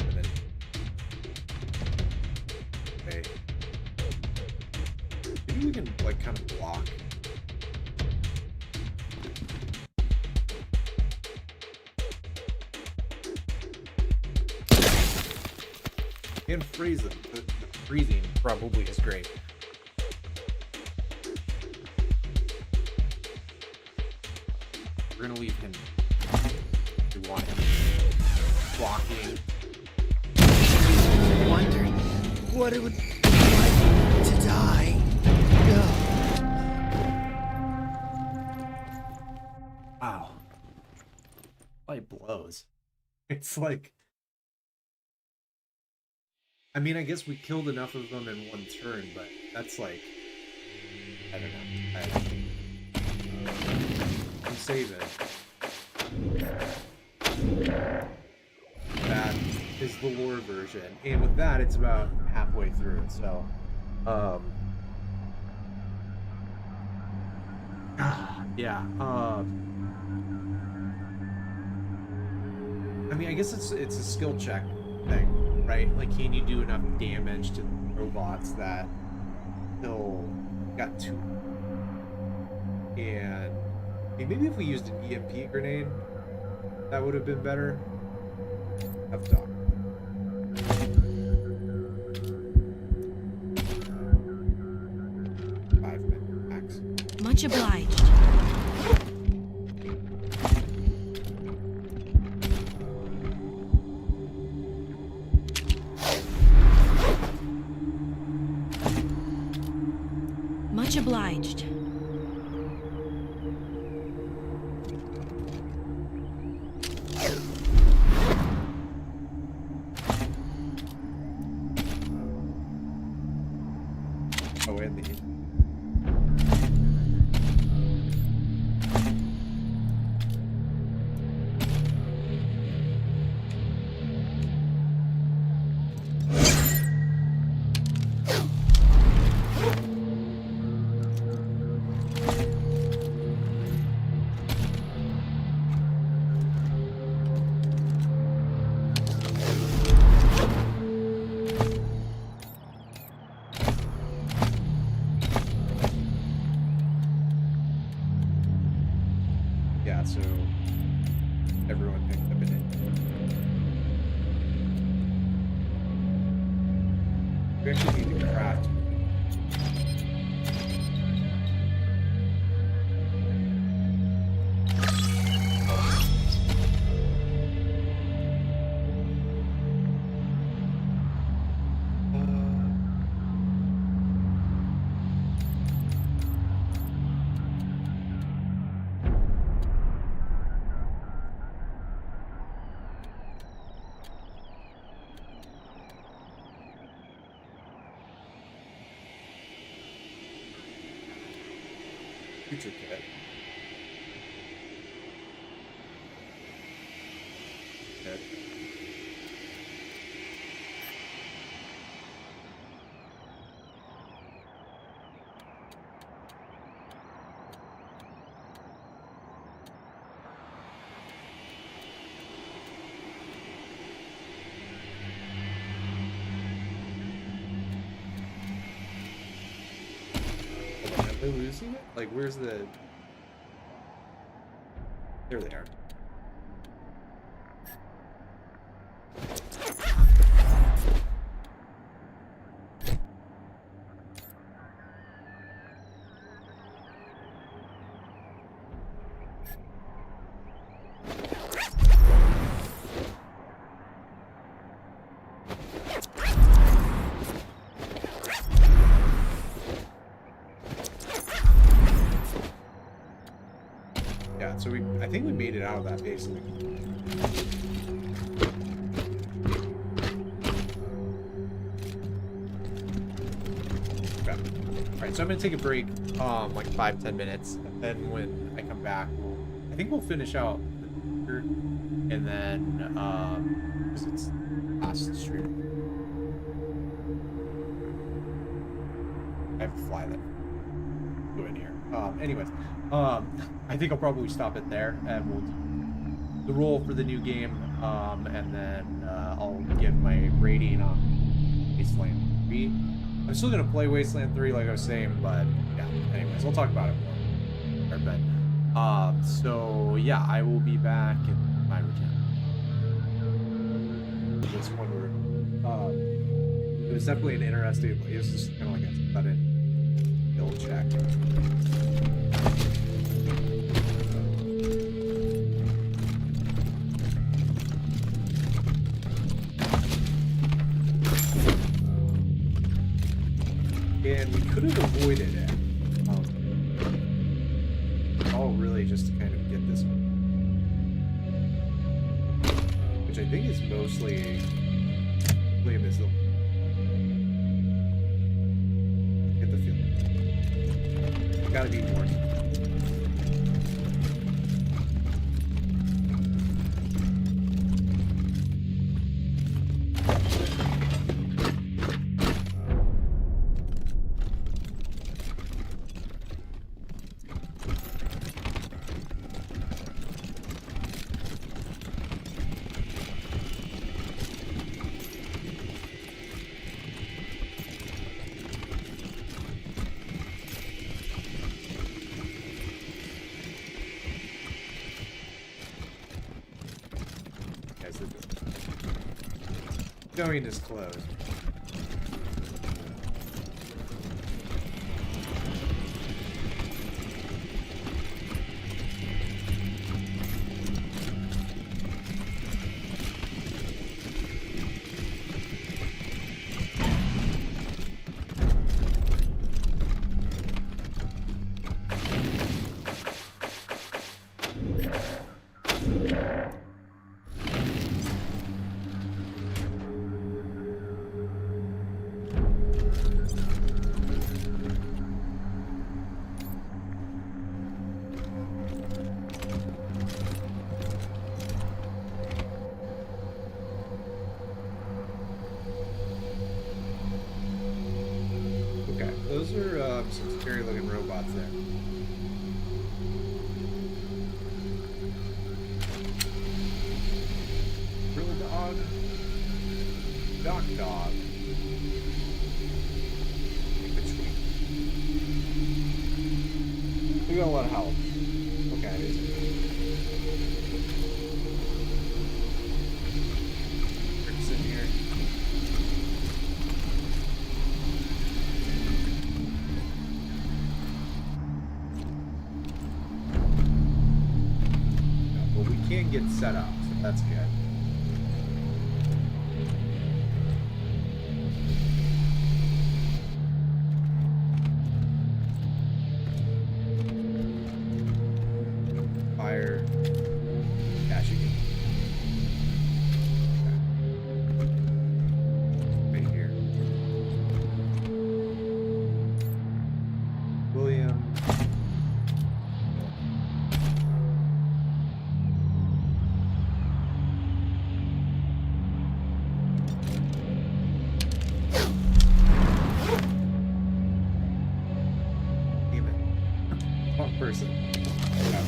and then, okay. Maybe we can like kind of block. And freeze them. The freezing probably is great. We're gonna leave him. We want him blocking. Wondering what it would be like to die. Wow. Light blows. It's like, I mean, I guess we killed enough of them in one turn, but that's like, I don't know. I'm saving. That is the lore version, and with that, it's about halfway through. So, yeah. I mean, I guess it's a skill check thing, right? Like, can you do enough damage to robots that he'll got two? And maybe if we used an EMP grenade, that would have been better. Have thought. 5 minutes max. Much obliged. Much obliged. Oh, and the yeah, so everyone picked up an hit. We actually need to craft. Future kit. Kit. Am I losing it? Like, where's the... There they are. Yeah, so I think we made it out of that basically. Okay. Alright, so I'm gonna take a break, like 5-10 minutes, and then when I come back, I think we'll finish out the third, and then, because it's last stream. I have to fly that. Go in here. Anyways, I think I'll probably stop it there, and we'll do the roll for the new game, and then I'll give my rating on Wasteland 3. I'm still gonna play Wasteland 3, like I was saying, but yeah. Anyways, we'll talk about it more. But so yeah, I will be back in my return. This one it was definitely an interesting. It was just kind of like a sudden build check. And we could have avoided it. All really just to kind of get this one. Which I think is mostly invisible. Get the feeling. Gotta be more. Going is closed. Those are some scary looking robots there. Drill dog. Doc dog. In between. We got a lot of help. Okay, it is. Tricks in here. Can get set up, so that's good. Fire. Cashing it. Okay. Right here. William. Wrong person. Yeah.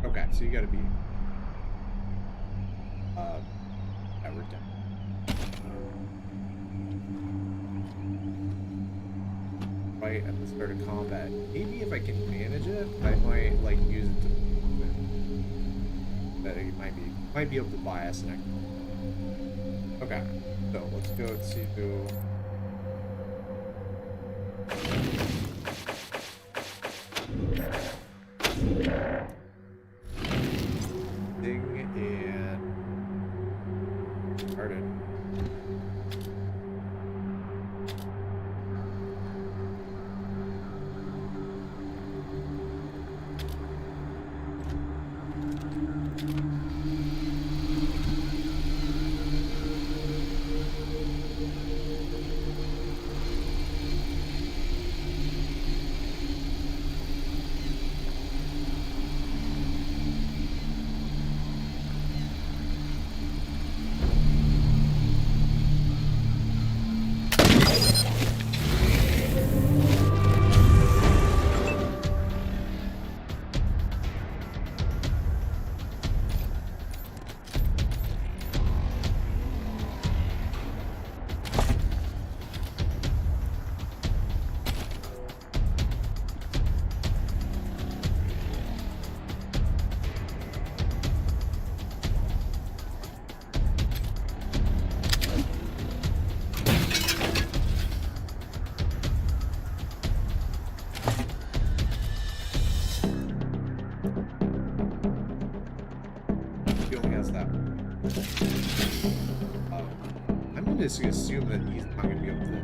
Okay, so you gotta be yeah, we're done. Right at the start of combat. Maybe if I can manage it, I might like use it to but it might be able to buy us an extra. Okay, so let's go to and started. I'm gonna just assume that he's not gonna be able to.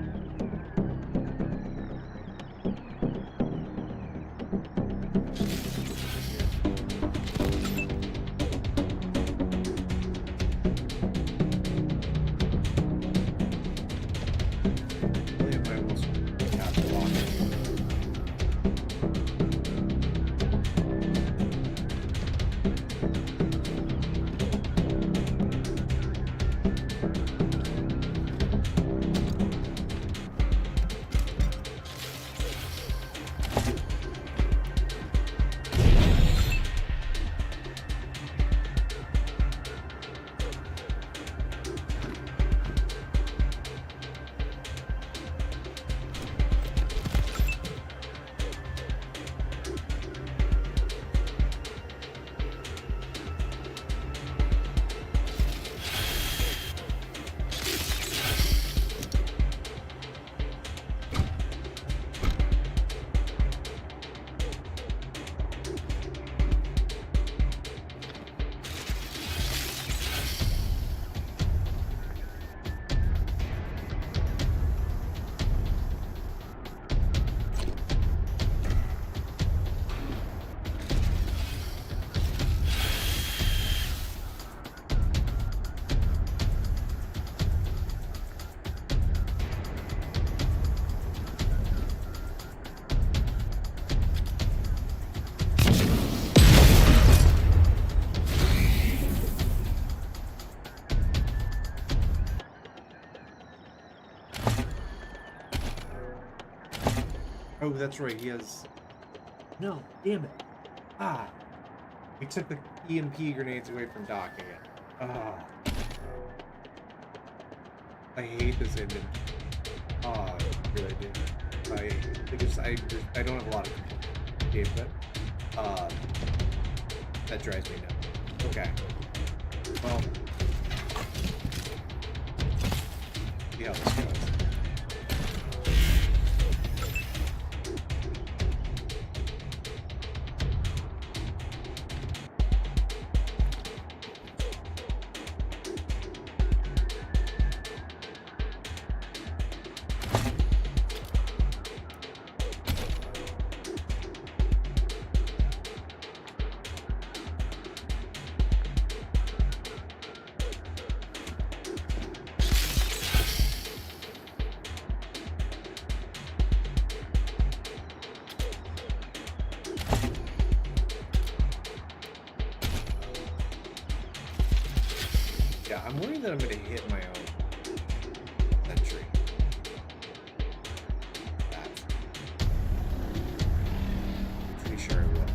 Oh, that's right, he has... No, damn it. Ah. We took the EMP grenades away from Doc again. Ah. I hate this image. Ah, I really do. I don't have a lot of game, but that drives me nuts. Okay. Well, see how this goes. Yeah, I'm worried that I'm going to hit my own entry. That's pretty sure I will.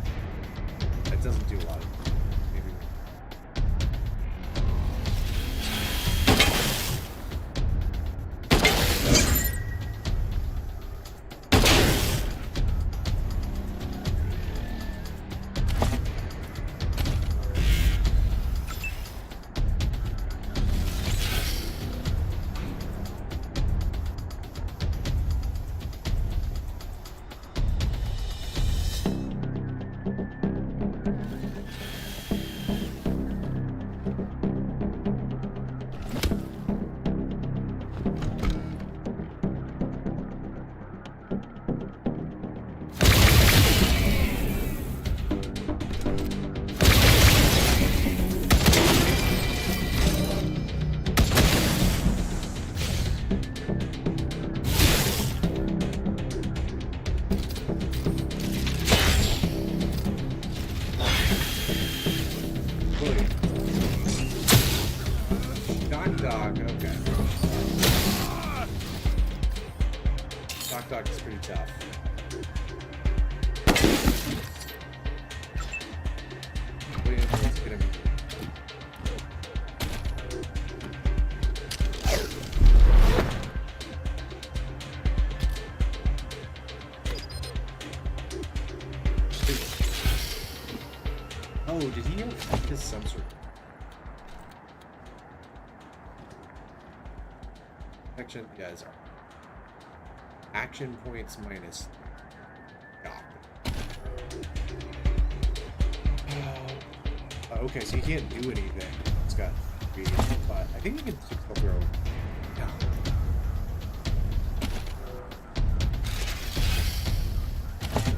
That doesn't do a lot of maybe. Dog, okay. Dog is pretty tough. Williams is gonna be. Oh, did he affect his sensor? Action, guys. Action points minus. Okay, so you can't do anything. It's got three, but I think we can still throw. Yeah.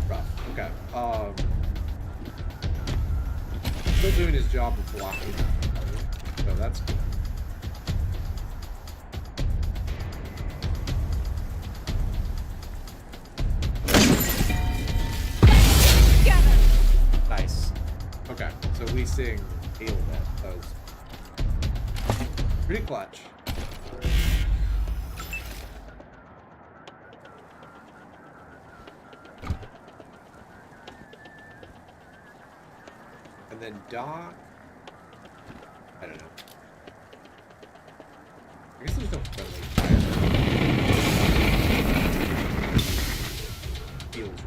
Rough. Okay. Still doing his job of blocking. So that's good. Nice. Okay, so we sing Hail that. That was pretty clutch. And then Doc, I don't know. I guess there's no friendly fire. Feels.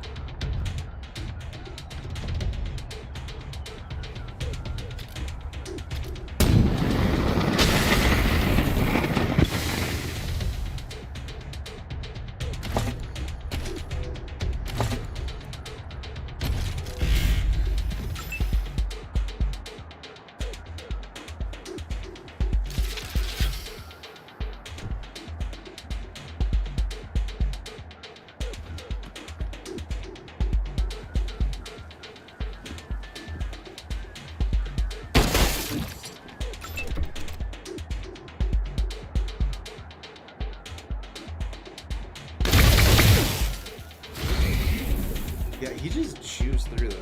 Yeah, he just chews through those.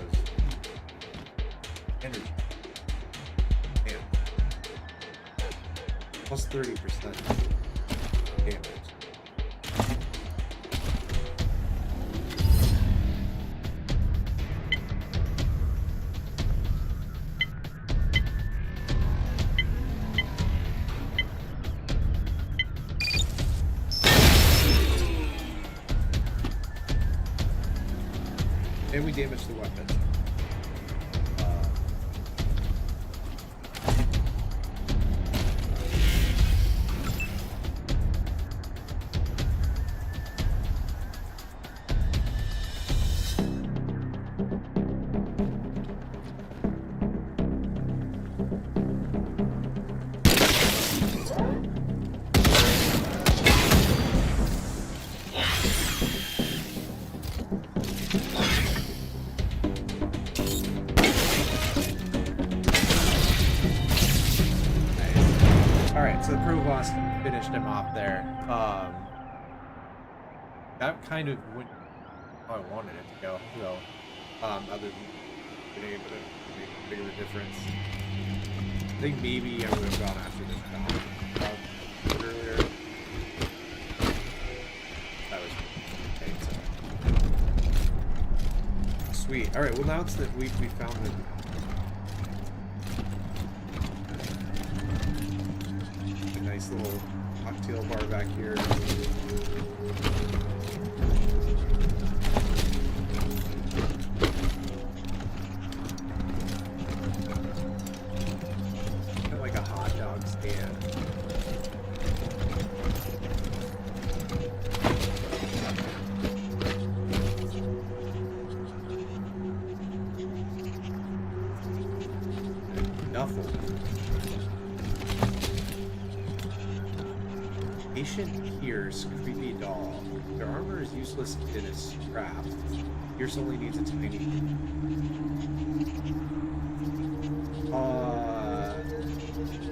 Energy. Damn. Plus 30% damage. And we damaged the weapon. So the Provost finished him off there. That kind of went how I wanted it to go, though. Other than being able to make a bigger difference. I think maybe I would have gone after this guy earlier. That was okay, so. Sweet. Alright, well now it's that we found the nice little cocktail bar back here. Kind of like a hot dog stand. Duffel. Patient Pierce, creepy doll. Their armor is useless in a scrap. Pierce only needs a tiny.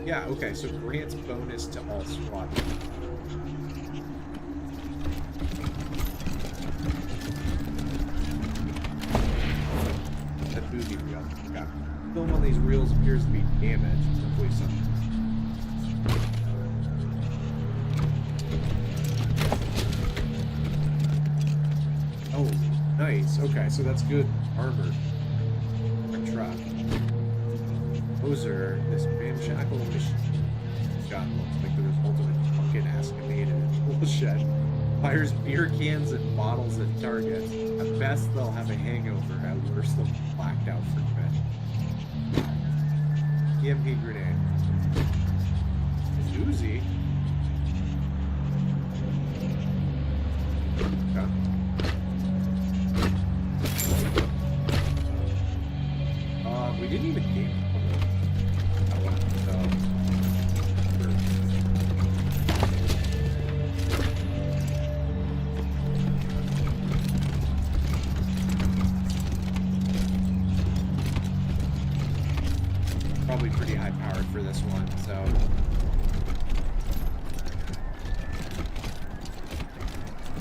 Yeah, okay, so grants bonus to all SWAT. That movie reel. Yeah. Film on these reels appears to be damaged. Hopefully something. Oh, nice. Okay, so that's good armor. Our truck. Poser, this ramshackle machine gun looks like the result of a fucking escalated bullshit. Fires beer cans and bottles at targets. At best, they'll have a hangover. At worst, they'll be blacked out for good. EMP grenade. Uzi. Okay. We didn't even game that one, so. Probably pretty high powered for this one, so.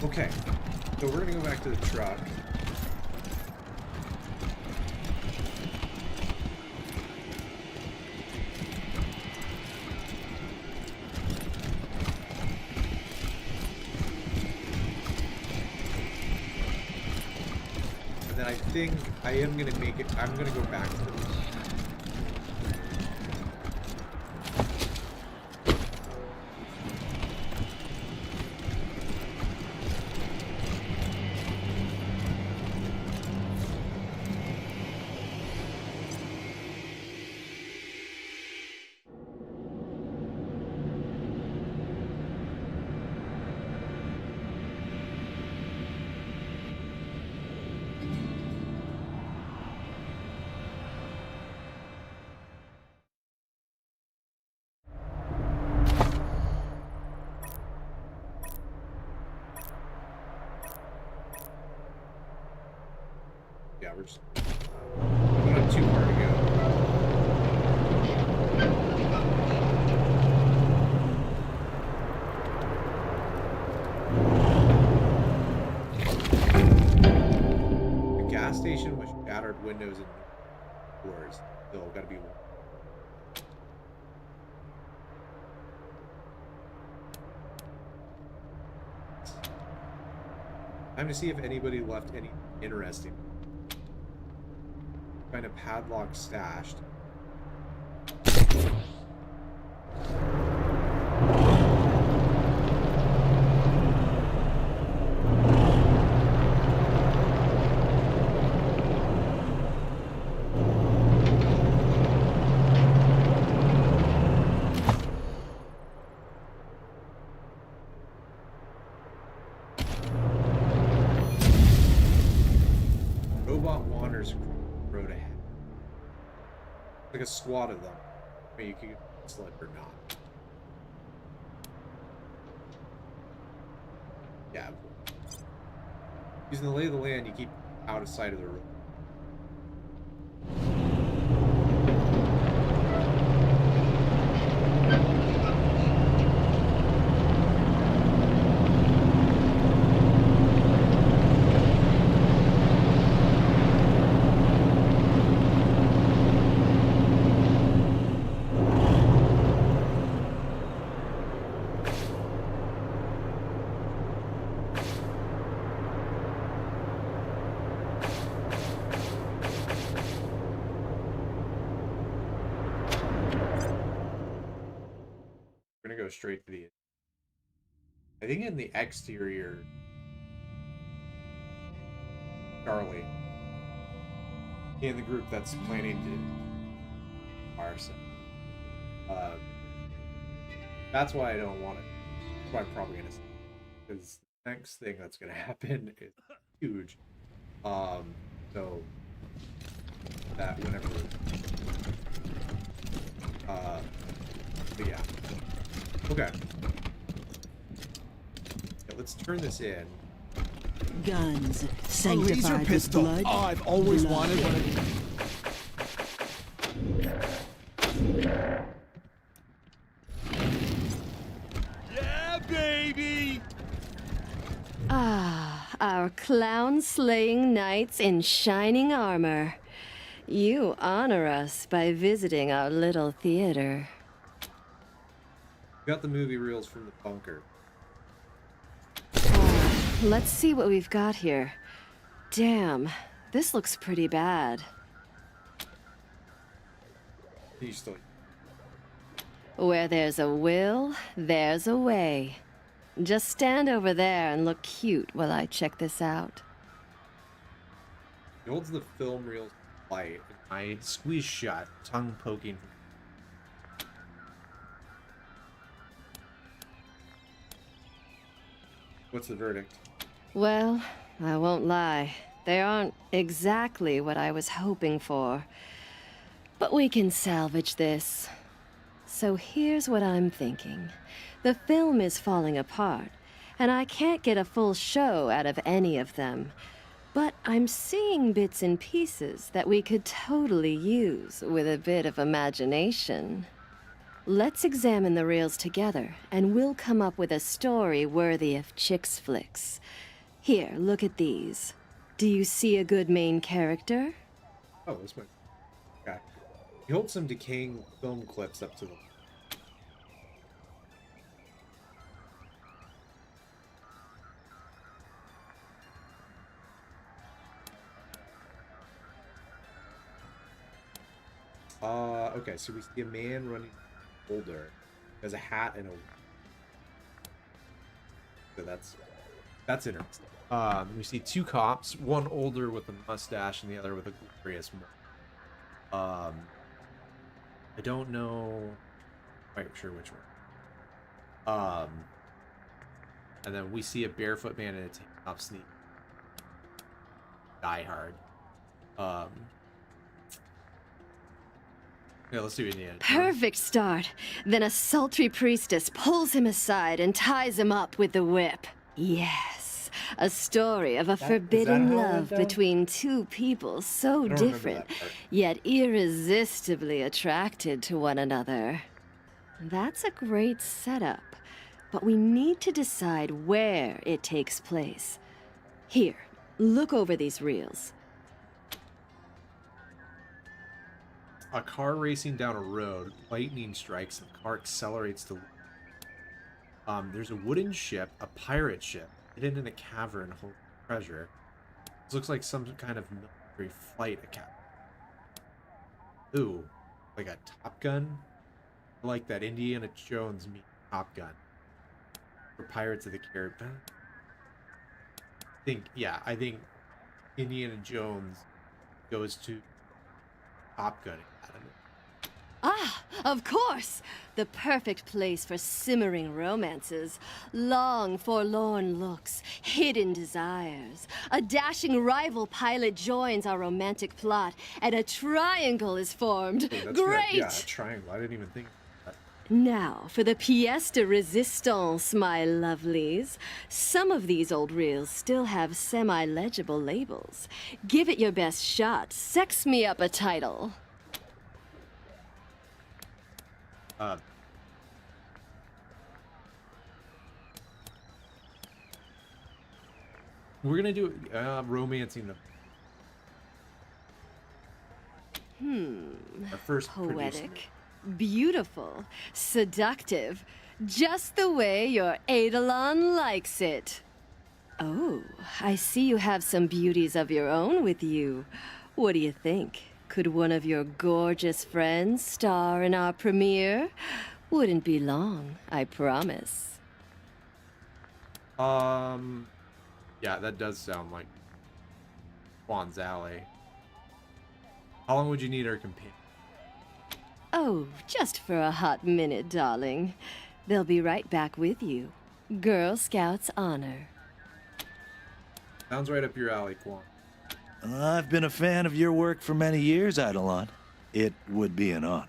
Okay, so we're gonna go back to the truck. I think I am gonna make it. I'm gonna go back to the. Yeah, we're just we don't have too far to go. The gas station with shattered windows and doors. Still gotta be one. Time to see if anybody left any interesting. Find a padlock stashed. fires across the road ahead. Like a squad of them. I mean, you can slip or not. Yeah. Using the lay of the land, you keep out of sight of the road. Go straight to the, I think in the exterior, Charlie in the group that's planning to arson. That's why I don't want it. That's why I'm probably gonna say, because the next thing that's gonna happen is huge. So that whenever but yeah. Okay. Yeah, let's turn this in. Guns sanctified with blood. Oh, I've always wanted one of these. Yeah, baby! Ah, our clown-slaying knights in shining armor. You honor us by visiting our little theater. Got the movie reels from the bunker. Let's see what we've got here. Damn, this looks pretty bad. You still... Where there's a will, there's a way. Just stand over there and look cute while I check this out. He holds the film reels light, and I squeeze shut, tongue poking. What's the verdict? Well, I won't lie. They aren't exactly what I was hoping for. But we can salvage this. So here's what I'm thinking. The film is falling apart, and I can't get a full show out of any of them. But I'm seeing bits and pieces that we could totally use with a bit of imagination. Let's examine the reels together, and we'll come up with a story worthy of Chicks flicks. Here, look at these. Do you see a good main character? Oh, this might... Okay. He holds some decaying film clips up to them. Okay, so we see a man running a boulder. Has a hat and a... So that's interesting. We see two cops, one older with a mustache and the other with a glorious I don't know quite sure which one. And then we see a barefoot man in a tank top sneak. Die Hard. Yeah, let's do Indiana. Perfect start. Then a sultry priestess pulls him aside and ties him up with the whip. Yes, a story of a forbidden love between two people so different, yet irresistibly attracted to one another. That's a great setup, but we need to decide where it takes place. Here, look over these reels. A car racing down a road, lightning strikes, and the car accelerates to... there's a wooden ship, a pirate ship, hidden in a cavern holding treasure. This looks like some kind of military flight academy. Ooh, like a Top Gun? I like that Indiana Jones meets Top Gun. For Pirates of the Caribbean. I think Indiana Jones goes to Top Gun Academy. Ah, Of course! The perfect place for simmering romances, long forlorn looks, hidden desires. A dashing rival pilot joins our romantic plot, and a triangle is formed. Oh, that's Great! good. Yeah, a triangle. I didn't even think of that. Now, for the pièce de résistance, my lovelies. Some of these old reels still have semi-legible labels. Give it your best shot. Sex me up a title. We're gonna do romancing the our first producer. Poetic, beautiful, seductive, just the way your Eidolon likes it. Oh, I see you have some beauties of your own with you. What do you think? Could one of your gorgeous friends star in our premiere? Wouldn't be long, I promise. Yeah, that does sound like Juan's alley. How long would you need our companion? Oh, just for a hot minute, darling. They'll be right back with you. Girl Scouts honor. Sounds right up your alley, Quan. I've been a fan of your work for many years, Eidolon. It would be an honor.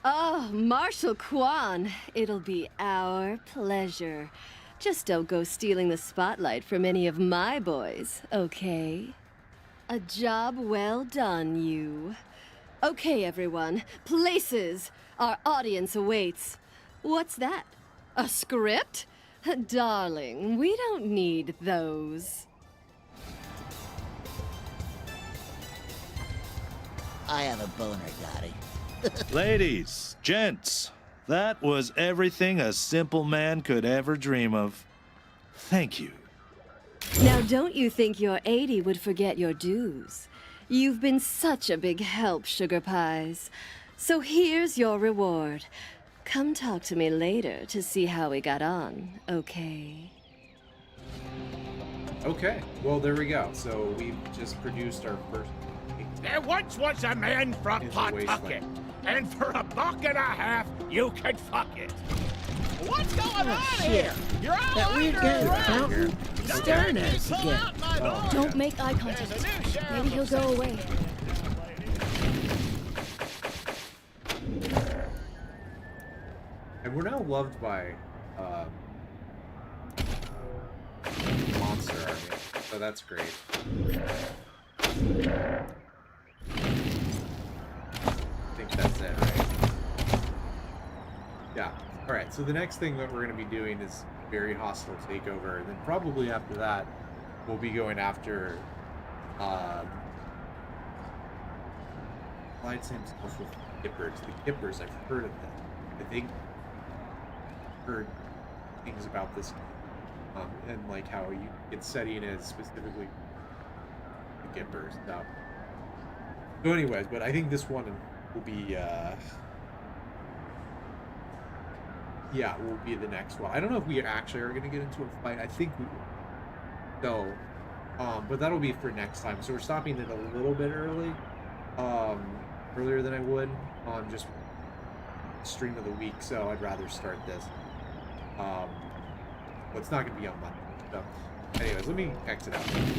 Oh, Marshal Quan, it'll be our pleasure. Just don't go stealing the spotlight from any of my boys, okay? A job well done, you. Okay, everyone, places. Our audience awaits. What's that? A script? Darling, we don't need those. I have a boner, Dottie. Ladies, gents, that was everything a simple man could ever dream of. Thank you. Now, don't you think your 80 would forget your dues? You've been such a big help, Sugar Pies. So here's your reward. Come talk to me later to see how we got on, okay? Okay, well, there we go. So we've just produced our first... There once was a man from Is a Pawtucket, wasteland. and for $1.50, you could fuck it. What's going on here? You're all That weird guy at the fountain, he's staring at us again. Don't make eye contact. Maybe he'll go away. And we're now loved by Monster Army, so that's great. I think that's it, right? Yeah. Alright, so the next thing that we're going to be doing is very hostile takeover, and then probably after that, we'll be going after Light Same stuff with Kippers. The Kippers, I've heard of them. I think heard things about this and like how you its setting is specifically the Kippers stuff. So anyways, but I think this one will be yeah, will be the next one. I don't know if we actually are going to get into a fight. I think we will. So, but that'll be for next time. So we're stopping it a little bit early, earlier than I would on just stream of the week. So I'd rather start this. But it's not going to be on Monday. So, anyways, let me exit out.